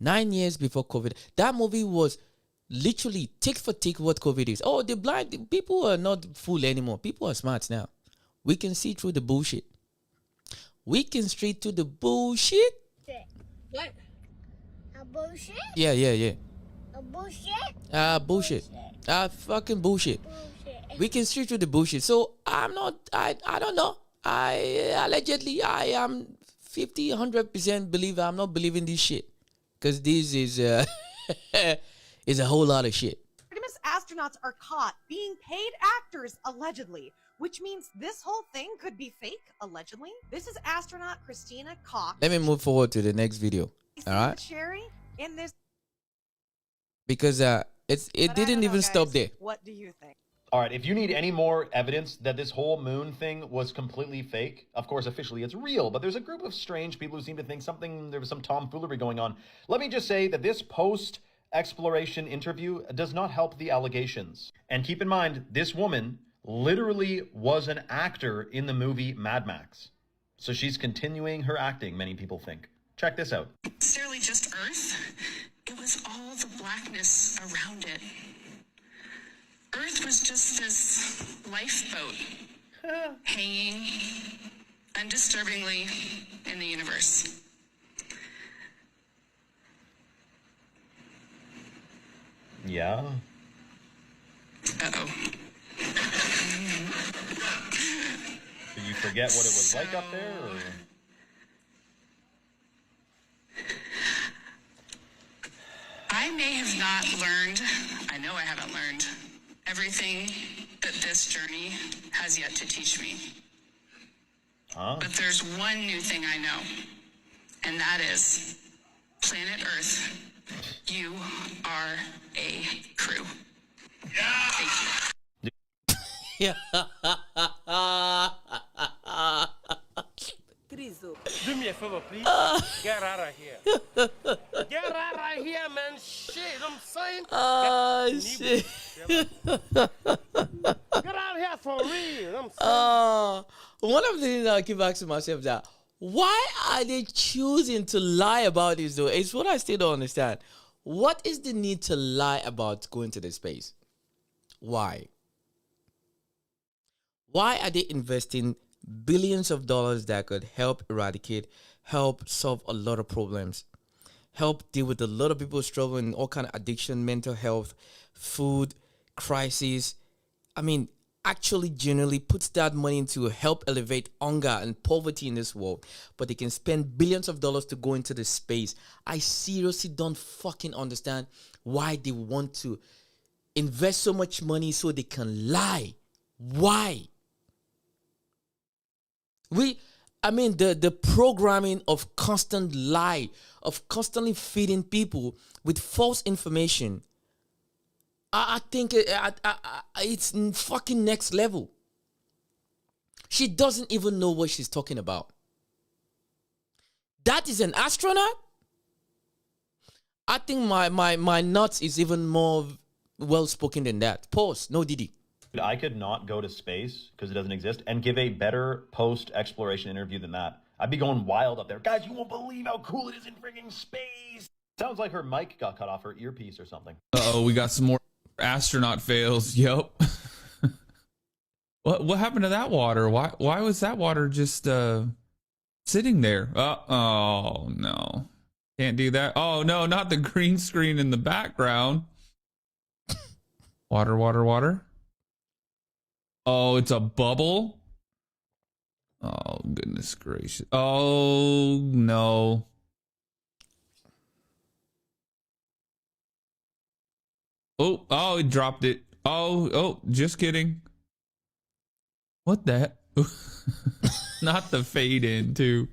9 years before COVID. That movie was literally tick for tick what COVID is. Oh, the blind people are not fool anymore. People are smart now. We can see through the bullshit. We can see through the bullshit. What? A bullshit? Yeah. A bullshit? Bullshit. Fucking bullshit. We can see through the bullshit. So I don't know. I am 50, 100% believer. I'm not believing this shit. Because this is is a whole lot of shit. Artemis astronauts are caught being paid actors, allegedly, which means this whole thing could be fake, allegedly. This is astronaut Christina Cox. Let me move forward to the next video. All right? Sherry, in this. Because it didn't even stop there. What do you think? All right, if you need any more evidence that this whole moon thing was completely fake, of course, officially it's real, but there's a group of strange people who seem to think there was some tomfoolery going on. Let me just say that this post-exploration interview does not help the allegations. And keep in mind, this woman literally was an actor in the movie Mad Max. So she's continuing her acting, many people think. Check this out. Necessarily just Earth. It was all the blackness around it. Earth was just this lifeboat hanging undisturbingly in the universe. Yeah. Uh-oh. Did you forget what it was like up there? Or? I may have not learned, I know I haven't learned, everything that this journey has yet to teach me. But there's one new thing I know, and that is planet Earth, you are a crew. Thank you. Do me a favor, please. Get out of here. Get out of here, man. Shit, I'm saying. Shit. Get out of here for real. I'm saying. One of the things I keep asking myself is that why are they choosing to lie about this though? It's what I still don't understand. What is the need to lie about going to the space? Why? Why are they investing billions of dollars that could help eradicate, help solve a lot of problems, help deal with a lot of people struggling in all kind of addiction, mental health, food crisis? I mean, actually genuinely puts that money into help elevate hunger and poverty in this world, but they can spend billions of dollars to go into the space. I seriously don't fucking understand why they want to invest so much money so they can lie. Why? The programming of constant lie, of constantly feeding people with false information, I think it's fucking next level. She doesn't even know what she's talking about. That is an astronaut? I think my nuts is even more well-spoken than that. Pause. No Diddy. I could not go to space because it doesn't exist and give a better post-exploration interview than that. I'd be going wild up there. Guys, you won't believe how cool it is in freaking space. Sounds like her mic got cut off her earpiece or something. Uh-oh, we got some more astronaut fails. Yup. What happened to that water? Why was that water just sitting there? Oh no. Can't do that. Oh no, not the green screen in the background. Water. Oh, it's a bubble? Oh, goodness gracious. Oh, no. Oh, it dropped it. Oh, just kidding. What the heck? Not the fade in, too.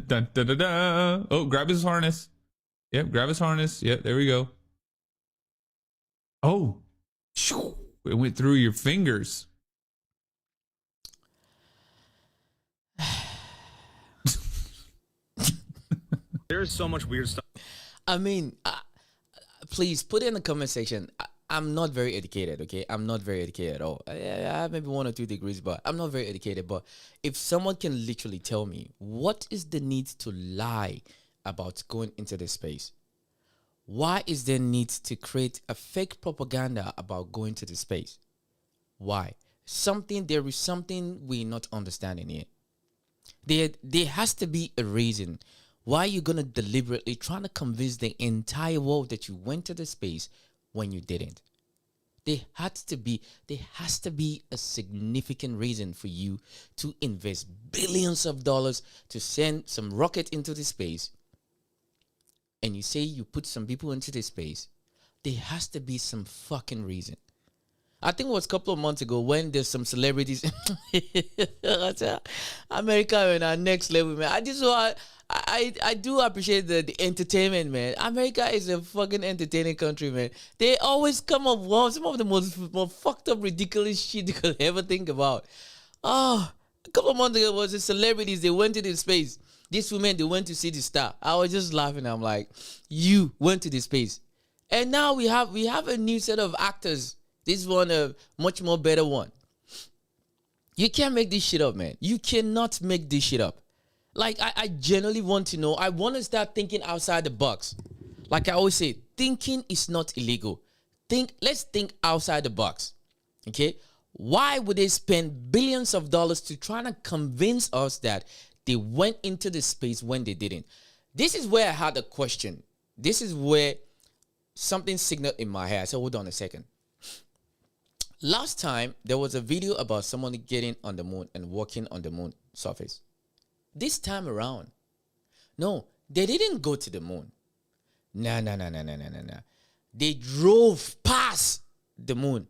Dun, dun, dun, dun. Oh, grab his harness. Yep, grab his harness. Yep, there we go. Oh. It went through your fingers. There's so much weird stuff. I mean, please put it in the comment section. I'm not very educated, okay? I'm not very educated at all. I have maybe 1 or 2 degrees, but I'm not very educated. But if someone can literally tell me what is the need to lie about going into this space, why is there need to create a fake propaganda about going to the space? Why? There is something we're not understanding here. There has to be a reason why you're gonna deliberately trying to convince the entire world that you went to the space when you didn't. There has to be a significant reason for you to invest billions of dollars to send some rocket into the space, and you say you put some people into the space. There has to be some fucking reason. I think it was a couple of months ago when there's some celebrities. America in our next level, man. I do appreciate the entertainment, man. America is a fucking entertaining country, man. They always come up with some of the most fucked up, ridiculous shit you could ever think about. Oh, a couple of months ago was the celebrities. They went to the space. These women, they went to see the star. I was just laughing. I'm like, you went to the space. And now we have a new set of actors. This one, a much more better one. You can't make this shit up, man. You cannot make this shit up. Like, I genuinely want to know. I want to start thinking outside the box. Like I always say, thinking is not illegal. Let's think outside the box. Okay? Why would they spend billions of dollars to try to convince us that they went into the space when they didn't? This is where I had a question. This is where something signaled in my head. I said, hold on a second. Last time, there was a video about someone getting on the moon and walking on the moon surface. This time around, no, they didn't go to the moon. No. They drove past the moon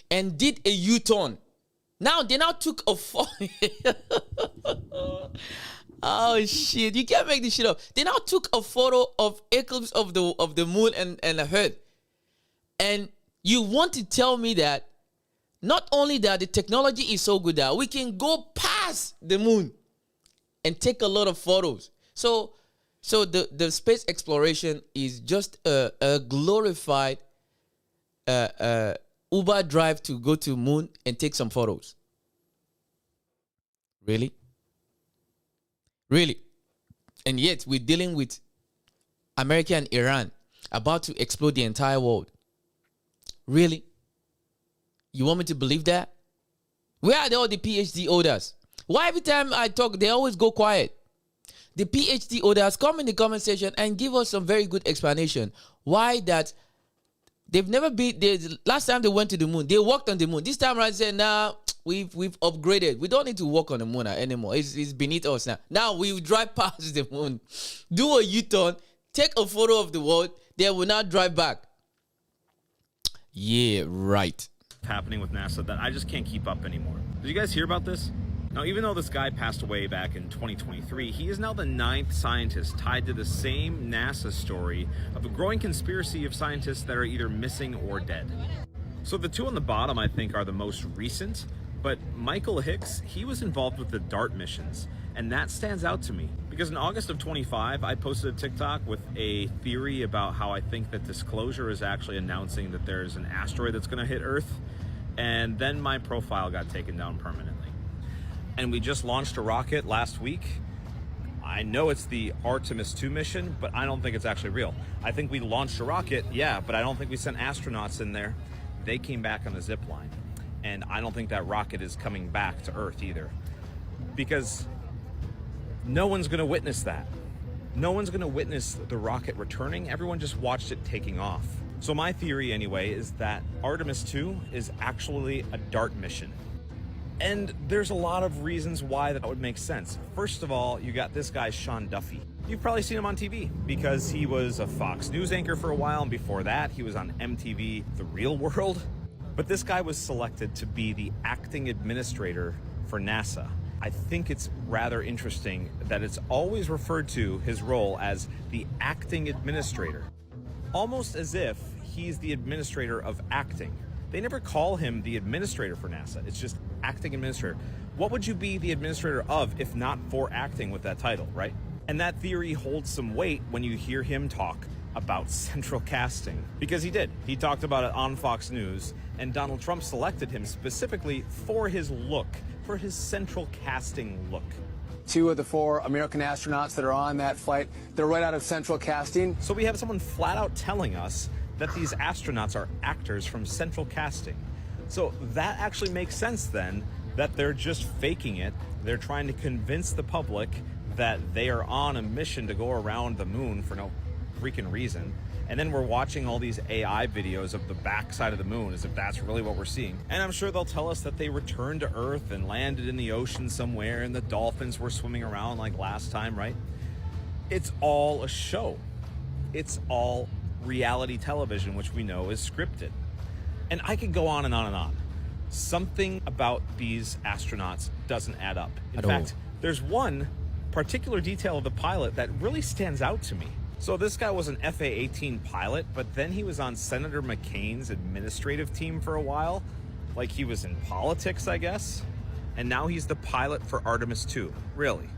and did a U-turn. They took a oh shit! You can't make this shit up. They now took a photo of eclipse of the moon and the Earth, and you want to tell me that not only that the technology is so good that we can go past the moon and take a lot of photos. So the space exploration is just a glorified Uber drive to go to moon and take some photos. Really? And yet we're dealing with America and Iran about to explode the entire world. Really? You want me to believe that? Where are all the PhD holders? Why every time I talk, they always go quiet? The PhD holders, come in the comment section and give us some very good explanation. Why that they've never been there. Last time they went to the moon, they walked on the moon. This time around, said, nah, we've upgraded. We don't need to walk on the moon anymore. It's beneath us now. Now we drive past the moon, do a U-turn, take a photo of the world, then we'll now drive back. Yeah, right. Happening with NASA that I just can't keep up anymore. Did you guys hear about this? Now, even though this guy passed away back in 2023, he is now the 9th scientist tied to the same NASA story of a growing conspiracy of scientists that are either missing or dead. So the two on the bottom, I think, are the most recent, but Michael Hicks, he was involved with the DART missions, and that stands out to me because in August of 25, I posted a TikTok with a theory about how I think that Disclosure is actually announcing that there's an asteroid that's going to hit Earth, and then my profile got taken down permanently. And we just launched a rocket last week. I know it's the Artemis 2 mission, but I don't think it's actually real. I think we launched a rocket, yeah, but I don't think we sent astronauts in there. They came back on a zip line. And I don't think that rocket is coming back to Earth either. Because no one's gonna witness that. No one's gonna witness the rocket returning. Everyone just watched it taking off. So my theory anyway is that Artemis 2 is actually a DART mission. And there's a lot of reasons why that would make sense. First of all, you got this guy, Sean Duffy. You've probably seen him on TV because he was a Fox News anchor for a while, and before that, he was on MTV The Real World. But this guy was selected to be the acting administrator for NASA. I think it's rather interesting that it's always referred to his role as the acting administrator, almost as if he's the administrator of acting. They never call him the administrator for NASA. It's just acting administrator. What would you be the administrator of if not for acting with that title, right? And that theory holds some weight when you hear him talk about central casting, because he did. He talked about it on Fox News, and Donald Trump selected him specifically for his look, for his central casting look. 2 of the 4 American astronauts that are on that flight, they're right out of central casting. So we have someone flat out telling us that these astronauts are actors from central casting. So that actually makes sense then, that they're just faking it. They're trying to convince the public that they are on a mission to go around the moon for no freaking reason. And then we're watching all these AI videos of the backside of the moon as if that's really what we're seeing. And I'm sure they'll tell us that they returned to Earth and landed in the ocean somewhere and the dolphins were swimming around like last time, right? It's all a show. It's all reality television, which we know is scripted. And I could go on and on and on. Something about these astronauts doesn't add up. In fact, there's one particular detail of the pilot that really stands out to me. So this guy was an FA-18 pilot, but then he was on Senator McCain's administrative team for a while. Like he was in politics, I guess. And now he's the pilot for Artemis 2. Really?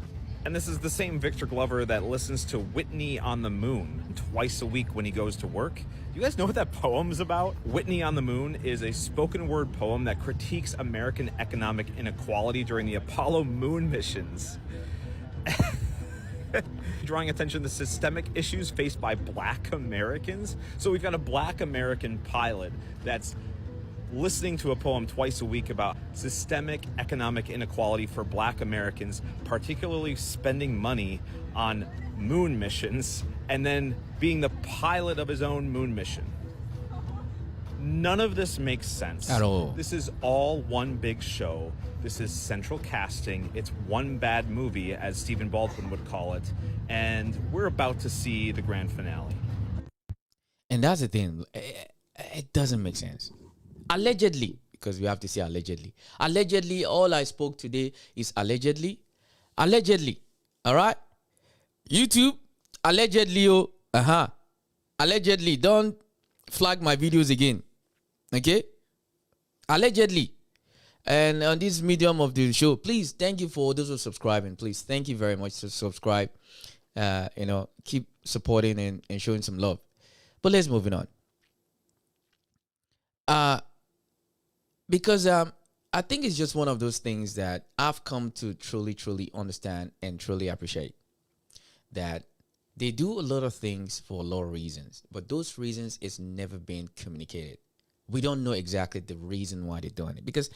And this is the same Victor Glover that listens to Whitney on the Moon twice a week when he goes to work. You guys know what that poem's about? Whitney on the Moon is a spoken word poem that critiques American economic inequality during the Apollo moon missions. Drawing attention to systemic issues faced by Black Americans. So we've got a Black American pilot that's listening to a poem twice a week about systemic economic inequality for Black Americans, particularly spending money on moon missions, and then being the pilot of his own moon mission. None of this makes sense at all. This is all one big show. This is central casting. It's one bad movie, as Stephen Baldwin would call it. And we're about to see the grand finale. And that's the thing. It doesn't make sense. Allegedly, because we have to say allegedly. Allegedly, all I spoke today is allegedly. Allegedly. All right? YouTube, allegedly. Allegedly. Don't flag my videos again. Okay? Allegedly. And on this medium of the show, please, thank you for those who are subscribing. Please, thank you very much to subscribe. Keep supporting and showing some love. But let's move on. Because I think it's just one of those things that I've come to truly understand and truly appreciate. That they do a lot of things for a lot of reasons, but those reasons is never been communicated. We don't know exactly the reason why they're doing it, because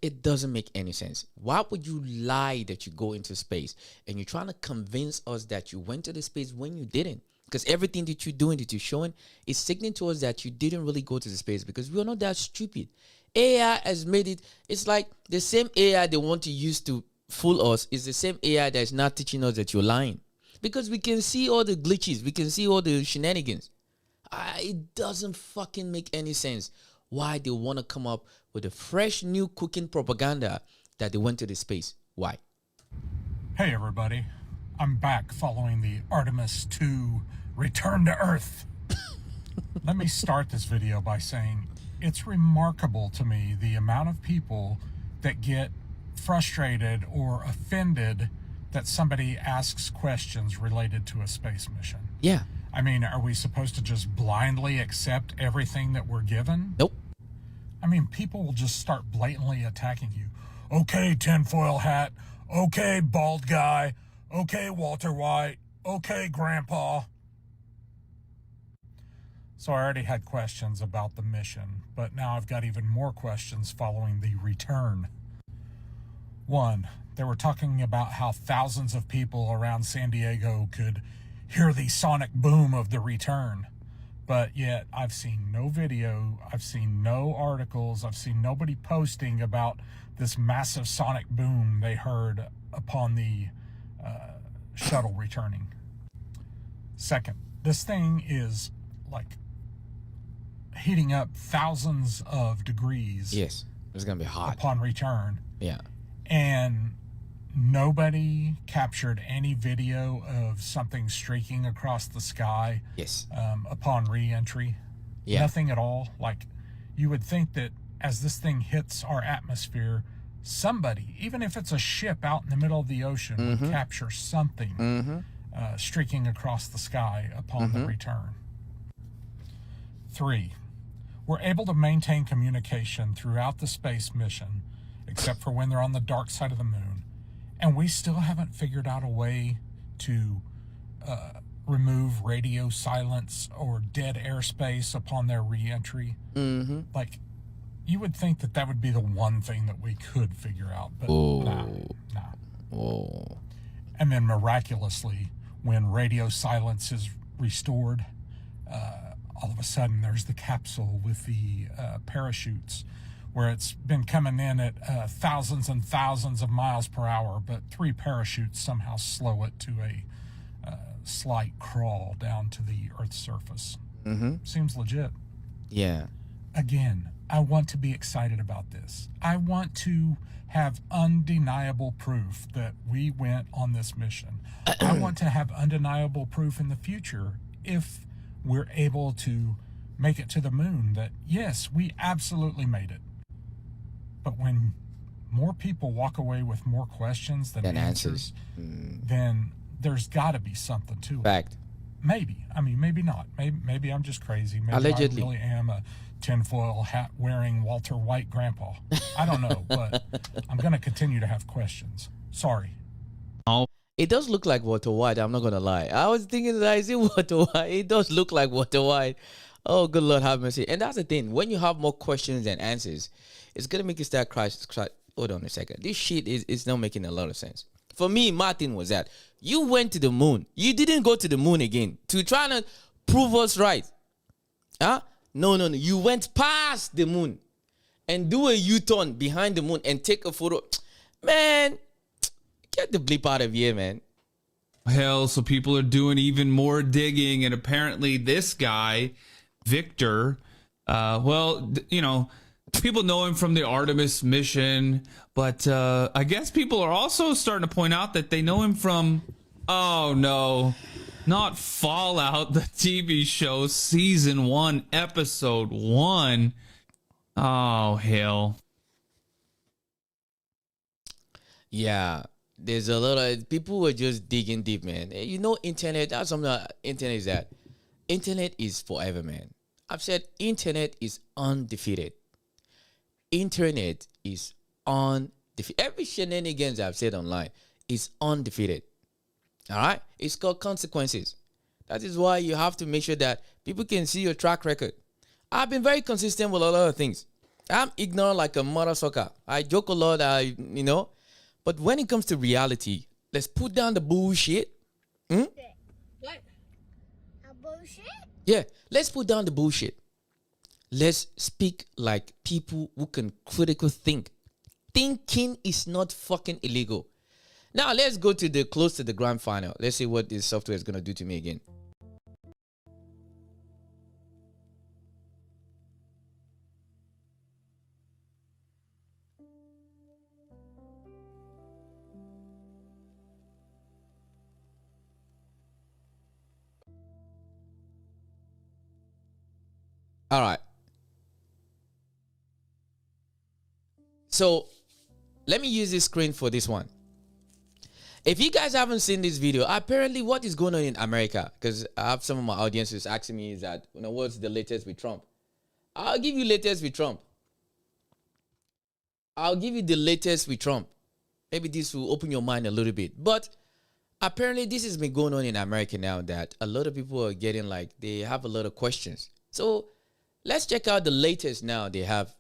it doesn't make any sense. Why would you lie that you go into space and you're trying to convince us that you went to the space when you didn't? Because everything that you're doing, that you're showing, is signaling to us that you didn't really go to the space, because we're not that stupid. AI has made it. It's like the same AI they want to use to fool us is the same AI that is not teaching us that you're lying. Because we can see all the glitches. We can see all the shenanigans. It doesn't fucking make any sense why they want to come up with a fresh new cooking propaganda that they went to the space. Why? Hey everybody, I'm back following the Artemis 2 return to Earth. Let me start this video by saying it's remarkable to me the amount of people that get frustrated or offended that somebody asks questions related to a space mission. Yeah. I mean, are we supposed to just blindly accept everything that we're given? Nope. I mean, people will just start blatantly attacking you. Okay, tinfoil hat. Okay, bald guy. Okay, Walter White. Okay, Grandpa. So I already had questions about the mission, but now I've got even more questions following the return. One, they were talking about how thousands of people around San Diego could hear the sonic boom of the return. But yet I've seen no video, I've seen no articles, I've seen nobody posting about this massive sonic boom they heard upon the shuttle returning. Second, this thing is like heating up thousands of degrees. Yes, it's going to be hot. Upon return. Yeah. And nobody captured any video of something streaking across the sky. Yes. Upon re-entry. Yeah. Nothing at all. Like, you would think that as this thing hits our atmosphere, somebody, even if it's a ship out in the middle of the ocean, would capture something streaking across the sky upon the return. 3, we're able to maintain communication throughout the space mission, except for when they're on the dark side of the moon. And we still haven't figured out a way to remove radio silence or dead airspace upon their re-entry. Mm-hmm. Like, you would think that that would be the one thing that we could figure out, but nah. And then miraculously, when radio silence is restored, all of a sudden there's the capsule with the parachutes, where it's been coming in at thousands and thousands of miles per hour, but 3 parachutes somehow slow it to a slight crawl down to the Earth's surface. Mm-hmm. Seems legit. Yeah. Again, I want to be excited about this. I want to have undeniable proof that we went on this mission. I want to have undeniable proof in the future if we're able to make it to the moon that, yes, we absolutely made it. But when more people walk away with more questions than answers, then there's got to be something to it. Fact. Maybe. I mean, maybe not. Maybe I'm just crazy. Maybe Allegedly. I really am a tinfoil hat wearing Walter White grandpa. I don't know, but I'm going to continue to have questions. Sorry. Oh. It does look like Walter White, I'm not going to lie. I was thinking that, is it Walter White? It does look like Walter White. Oh, good Lord have mercy. And that's the thing. When you have more questions than answers, it's going to make you start crying. Hold on a second. This shit is not making a lot of sense. For me, my thing was that you went to the moon. You didn't go to the moon again to try to prove us right. Huh? No. You went past the moon and do a U-turn behind the moon and take a photo. Man, get the bleep out of here, man. Hell, so people are doing even more digging, and apparently this guy, Victor, people know him from the Artemis mission, but I guess people are also starting to point out that they know him from, oh no, not Fallout, the TV show, season 1, episode 1. Oh, hell. Yeah, there's a lot of people who are just digging deep, man. You know, internet, that's something that internet is that. Internet is forever, man. I've said internet is undefeated. Internet is undefeated. Every shenanigans I've said online is undefeated. All right? It's called consequences. That is why you have to make sure that people can see your track record. I've been very consistent with a lot of things. I'm ignorant like a mother sucker. I joke a lot, but when it comes to reality, let's put down the bullshit. What? A bullshit? Yeah, let's put down the bullshit. Let's speak like people who can critically think. Thinking is not fucking illegal. Now, let's go to close to the grand final. Let's see what this software is going to do to me again. All right. So let me use this screen for this one. If you guys haven't seen this video, apparently what is going on in America, because I have some of my audiences asking me is that, what's the latest with Trump? I'll give you latest with Trump. I'll give you the latest with Trump. Maybe this will open your mind a little bit. But apparently this has been going on in America now that a lot of people are getting they have a lot of questions. So let's check out the latest now they have.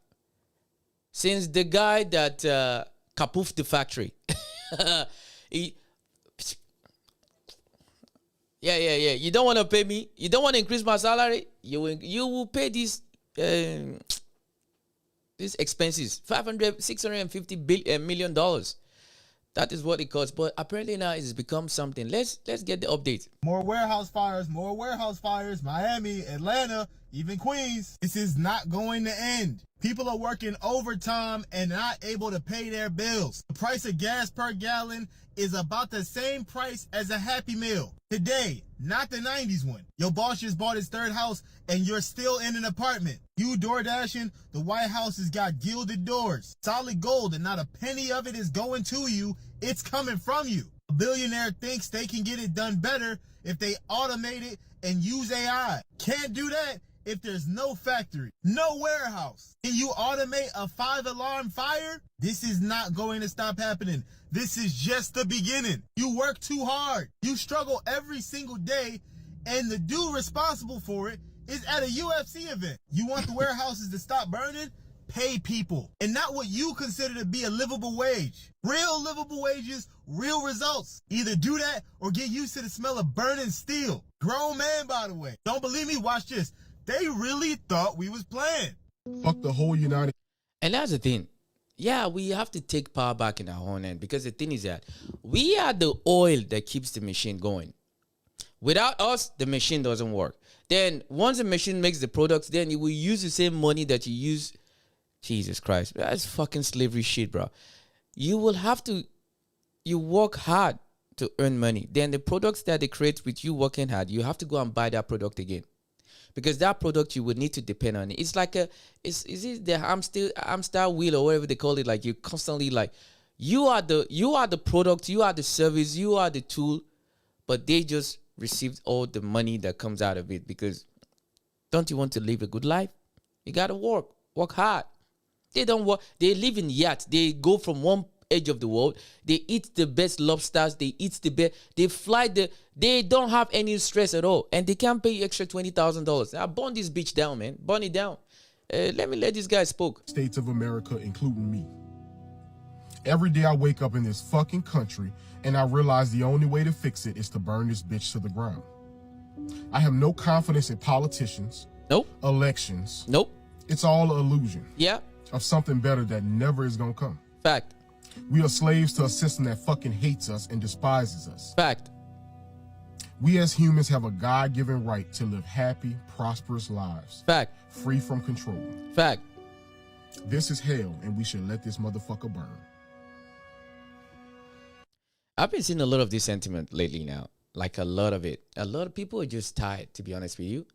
Since the guy that kapoofed the factory, you don't want to pay me? You don't want to increase my salary? You will pay these expenses, $650 million. That is what it costs. But apparently now it's become something. Let's get the update. More warehouse fires, Miami, Atlanta, even Queens. This is not going to end. People are working overtime and not able to pay their bills. The price of gas per gallon is about the same price as a Happy Meal. Today, not the 90s one. Your boss just bought his 3rd house and you're still in an apartment. You door dashing, the White House has got gilded doors. Solid gold and not a penny of it is going to you. It's coming from you. A billionaire thinks they can get it done better if they automate it and use AI. Can't do that if there's no factory, no warehouse, and you automate a 5-alarm fire, this is not going to stop happening. This is just the beginning. You work too hard. You struggle every single day, and the dude responsible for it is at a UFC event. You want the warehouses to stop burning? Pay people, and not what you consider to be a livable wage. Real livable wages, real results. Either do that or get used to the smell of burning steel. Grown man, by the way. Don't believe me? Watch this. They really thought we was playing. Fuck the whole United. And that's the thing. Yeah, we have to take power back in our own hand, because the thing is that we are the oil that keeps the machine going. Without us, the machine doesn't work. Then once the machine makes the products, then it will use the same money that you use. Jesus Christ, that's fucking slavery shit, bro. You will have to, you work hard to earn money. Then the products that they create with you working hard, you have to go and buy that product again, because that product you would need to depend on it. It's like is it the hamster wheel or whatever they call it? Like you constantly like, you are the product, you are the service, you are the tool, but they just received all the money that comes out of it. Because don't you want to live a good life? You gotta work hard. They don't work. They live in yachts. They go from one edge of the world. They eat the best lobsters. They eat the best. They fly they don't have any stress at all. And they can't pay you extra $20,000. I burn this bitch down, man. Burn it down. Let me let this guy spoke. States of America, including me. Every day I wake up in this fucking country and I realize the only way to fix it is to burn this bitch to the ground. I have no confidence in politicians. Nope. Elections. Nope. It's all an illusion. Yeah. Of something better that never is gonna come. Fact. We are slaves to a system that fucking hates us and despises us. Fact. We as humans have a God-given right to live happy, prosperous lives. Fact. Free from control. Fact. This is hell, and we should let this motherfucker burn. I've been seeing a lot of this sentiment lately now. Like a lot of it. A lot of people are just tired, to be honest with you.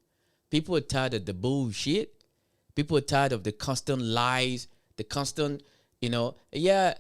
People are tired of the bullshit. People are tired of the constant lies, the constant, yeah.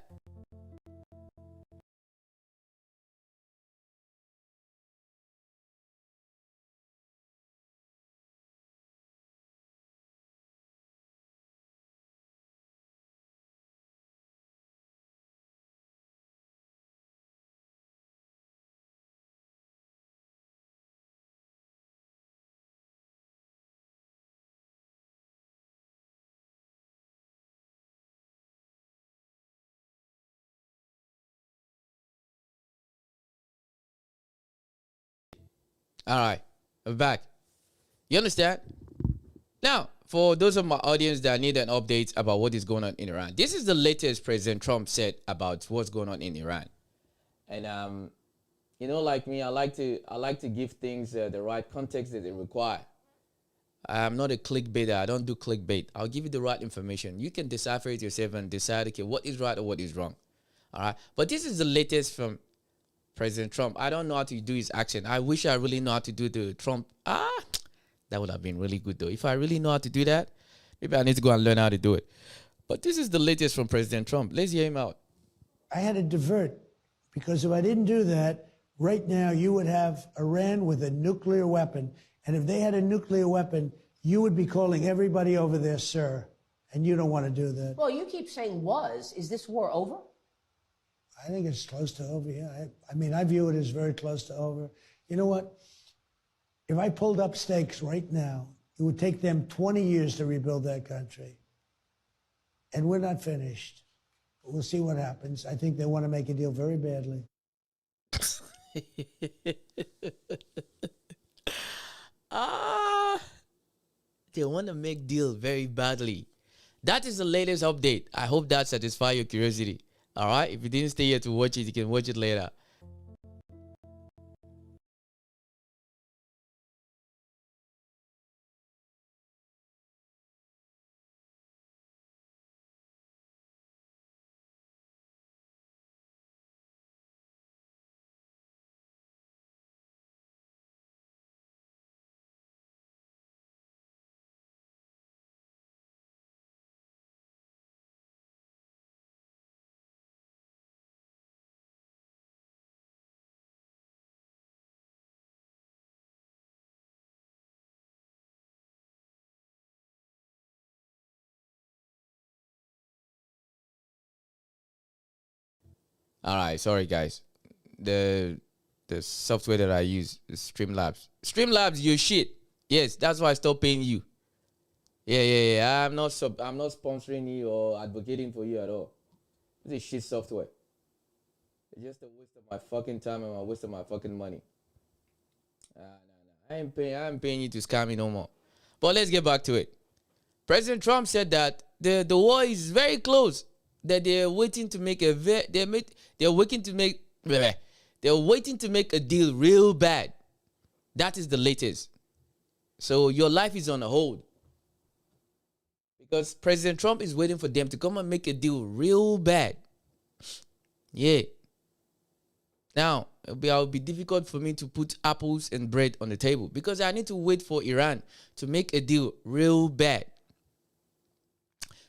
All right, I'm back. You understand? Now, for those of my audience that need an update about what is going on in Iran, this is the latest President Trump said about what's going on in Iran. And like me, I like to give things the right context that they require. I'm not a clickbaiter. I don't do clickbait. I'll give you the right information. You can decipher it yourself and decide, okay, what is right or what is wrong. All right. But this is the latest from President Trump. I don't know how to do his accent. I wish I really know how to do the Trump. That would have been really good though. If I really know how to do that, maybe I need to go and learn how to do it. But this is the latest from President Trump. Let's hear him out. I had to divert, because if I didn't do that, right now you would have Iran with a nuclear weapon. And if they had a nuclear weapon, you would be calling everybody over there, sir. And you don't want to do that. Well, you keep saying was. Is this war over? I think it's close to over, yeah. I mean, I view it as very close to over. You know what? If I pulled up stakes right now, it would take them 20 years to rebuild that country. And we're not finished. We'll see what happens. I think they want to make a deal very badly. They want to make deal very badly. That is the latest update. I hope that satisfies your curiosity. All right? If you didn't stay here to watch it, you can watch it later. All right, sorry guys. The software that I use is Streamlabs. Streamlabs, you shit. Yes, that's why I stopped paying you. Yeah. I'm not sponsoring you or advocating for you at all. This is shit software. It's just a waste of my fucking time and a waste of my fucking money. No. I ain't paying you to scam me no more. But let's get back to it. President Trump said that the war is very close. That they're waiting to make they're waiting to make a deal real bad. That is the latest. So your life is on a hold. Because President Trump is waiting for them to come and make a deal real bad. Yeah. Now, it'll be difficult for me to put apples and bread on the table because I need to wait for Iran to make a deal real bad.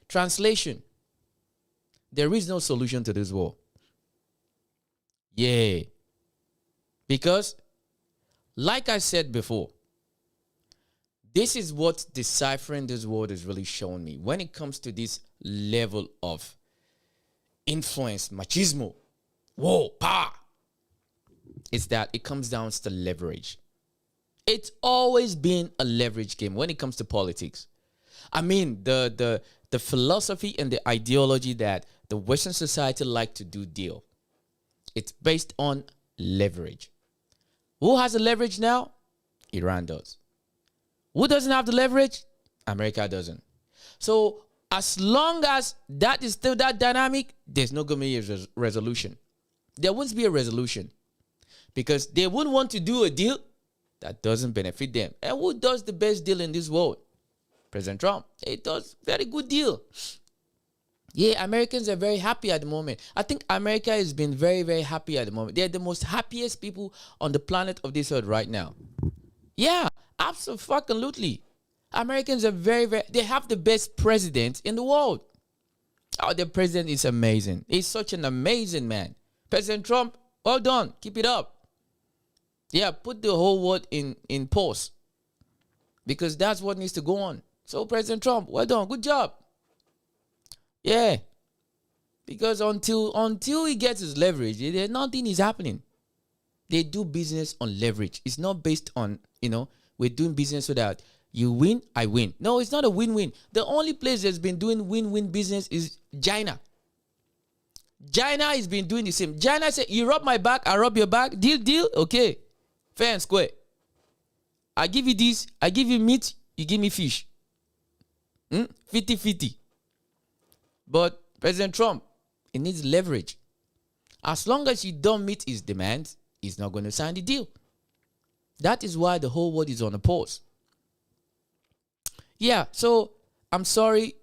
Translation. There is no solution to this war. Yeah. Because, like I said before, this is what deciphering this world has really shown me. When it comes to this level of influence, machismo, war, power, it's that it comes down to leverage. It's always been a leverage game when it comes to politics. I mean, the philosophy and the ideology that the Western society like to do deal. It's based on leverage. Who has the leverage now? Iran does. Who doesn't have the leverage? America doesn't. So as long as that is still that dynamic, there's not going to be a resolution. There won't be a resolution because they wouldn't want to do a deal that doesn't benefit them. And who does the best deal in this world? President Trump. He does very good deal. Yeah, Americans are very happy at the moment. I think America has been very, very happy at the moment. They're the most happiest people on the planet of this earth right now. Yeah, absolutely. Americans are very, very, they have the best president in the world. Oh, the president is amazing. He's such an amazing man. President Trump, well done. Keep it up. Yeah, put the whole world in pause. Because that's what needs to go on. So President Trump, well done. Good job. Yeah. Because until he gets his leverage, nothing is happening. They do business on leverage. It's not based on, we're doing business so that you win, I win. No, it's not a win-win. The only place that's been doing win-win business is China. China has been doing the same. China said, you rub my back, I rub your back. Deal? Okay. Fair and square. I give you this, I give you meat, you give me fish. 50-50. But President Trump, he needs leverage. As long as you don't meet his demands, he's not going to sign the deal. That is why the whole world is on a pause. Yeah, so I'm sorry,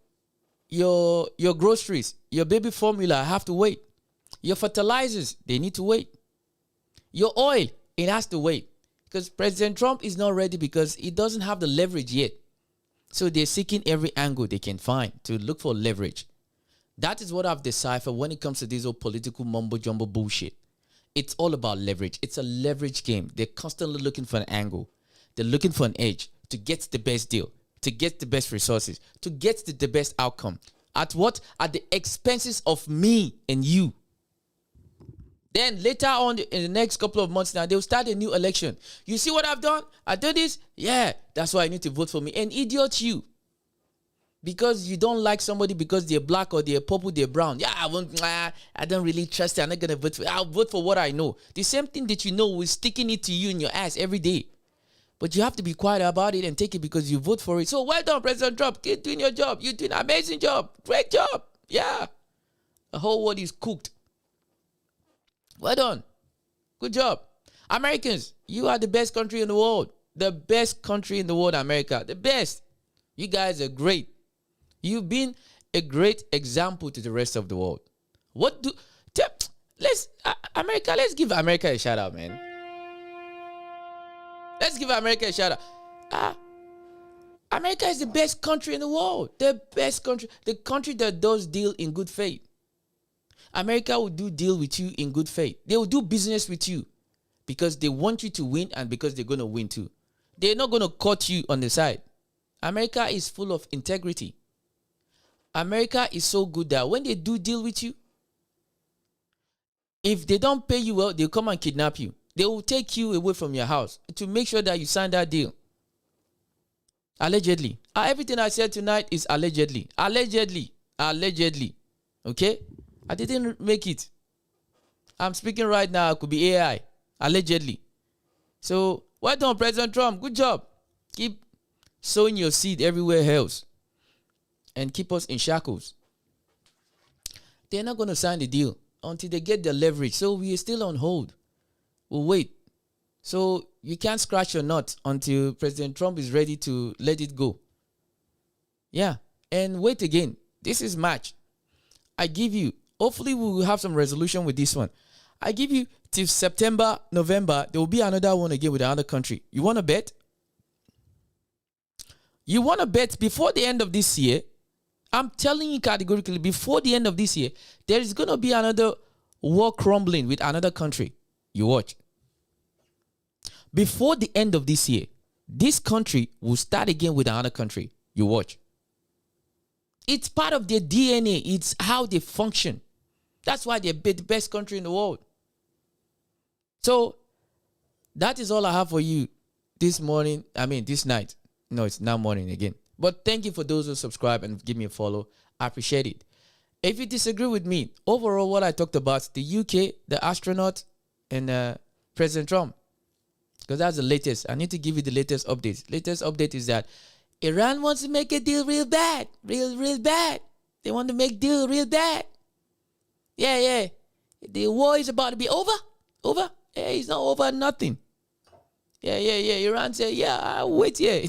your groceries, your baby formula have to wait. Your fertilizers, they need to wait. Your oil, it has to wait. Because President Trump is not ready because he doesn't have the leverage yet. So they're seeking every angle they can find to look for leverage. That is what I've deciphered when it comes to this old political mumbo-jumbo bullshit. It's all about leverage. It's a leverage game. They're constantly looking for an angle. They're looking for an edge to get the best deal, to get the best resources, to get the best outcome. At what? At the expenses of me and you. Then later on in the next couple of months now, they'll start a new election. You see what I've done? I did this? Yeah, that's why I need to vote for me. An idiot you. Because you don't like somebody because they're black or they're purple, they're brown. Yeah, I don't really trust it. I'm not going to vote for it. I'll vote for what I know. The same thing that you know will sticking it to you in your ass every day. But you have to be quiet about it and take it because you vote for it. So well done, President Trump. Keep doing your job. You're doing an amazing job. Great job. Yeah. The whole world is cooked. Well done. Good job. Americans, you are the best country in the world. The best country in the world, America. The best. You guys are great. You've been a great example to the rest of the world. Let's give America a shout out, man. Let's give America a shout out. America is the best country in the world. The best country. The country that does deal in good faith. America will do deal with you in good faith. They will do business with you because they want you to win and because they're going to win too. They're not going to cut you on the side. America is full of integrity. America is so good that when they do deal with you, If they don't pay you well, they'll come and kidnap you. They will take you away from your house to make sure that you sign that deal. Allegedly. Everything I said tonight is allegedly. Allegedly. Allegedly. Okay? I didn't make it. I'm speaking right now. It could be AI. Allegedly. So, well done, President Trump. Good job. Keep sowing your seed everywhere else. And keep us in shackles. They're not going to sign the deal until they get the leverage. So, we are still on hold. We'll wait. So, you can't scratch your nut until President Trump is ready to let it go. Yeah. And wait again. This is March. I give you, hopefully we will have some resolution with this one. I give you till September, November, there will be another one again with another country. You want to bet? You want to bet before the end of this year? I'm telling you categorically, before the end of this year, there is going to be another war crumbling with another country. You watch. Before the end of this year, this country will start again with another country. You watch. It's part of their DNA. It's how they function. That's why they're the best country in the world. So, that is all I have for you this morning. This night. No, it's now morning again. But thank you for those who subscribe and give me a follow. I appreciate it. If you disagree with me, overall what I talked about, the UK, the astronaut, and President Trump. Because that's the latest. I need to give you the latest updates. Latest update is that Iran wants to make a deal real bad. Real bad. They want to make deal real bad. Yeah. The war is about to be over. Over? Yeah, it's not over nothing. Yeah. Iran said, I'll wait here.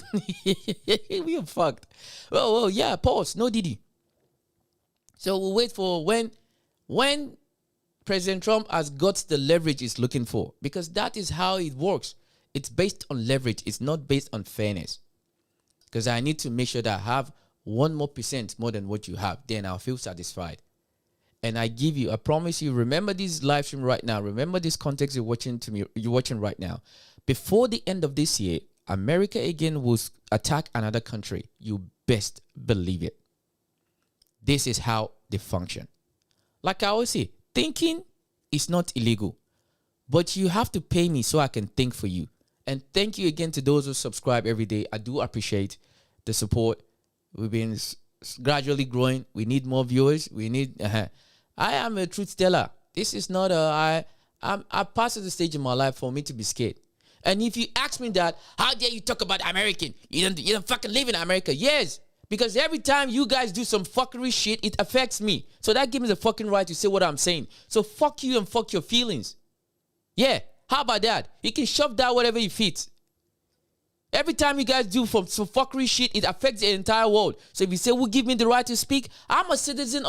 We are fucked. Oh, yeah, pause. No Diddy. So we'll wait for when President Trump has got the leverage he's looking for. Because that is how it works. It's based on leverage. It's not based on fairness. Because I need to make sure that I have 1% more than what you have. Then I'll feel satisfied. And I promise you, remember this live stream right now. Remember this context you're watching right now. Before the end of this year, America again will attack another country. You best believe it. This is how they function. Like I always say, thinking is not illegal. But you have to pay me so I can think for you. And thank you again to those who subscribe every day. I do appreciate the support. We've been gradually growing. We need more viewers. I am a truth teller. This is not I passed the stage in my life for me to be scared. And if you ask me that, how dare you talk about American? You don't fucking live in America. Yes. Because every time you guys do some fuckery shit, it affects me. So that gives me the fucking right to say what I'm saying. So fuck you and fuck your feelings. Yeah. How about that? You can shove down whatever you fit. Every time you guys do some fuckery shit, it affects the entire world. So if you say, well, give me the right to speak, I'm a citizen of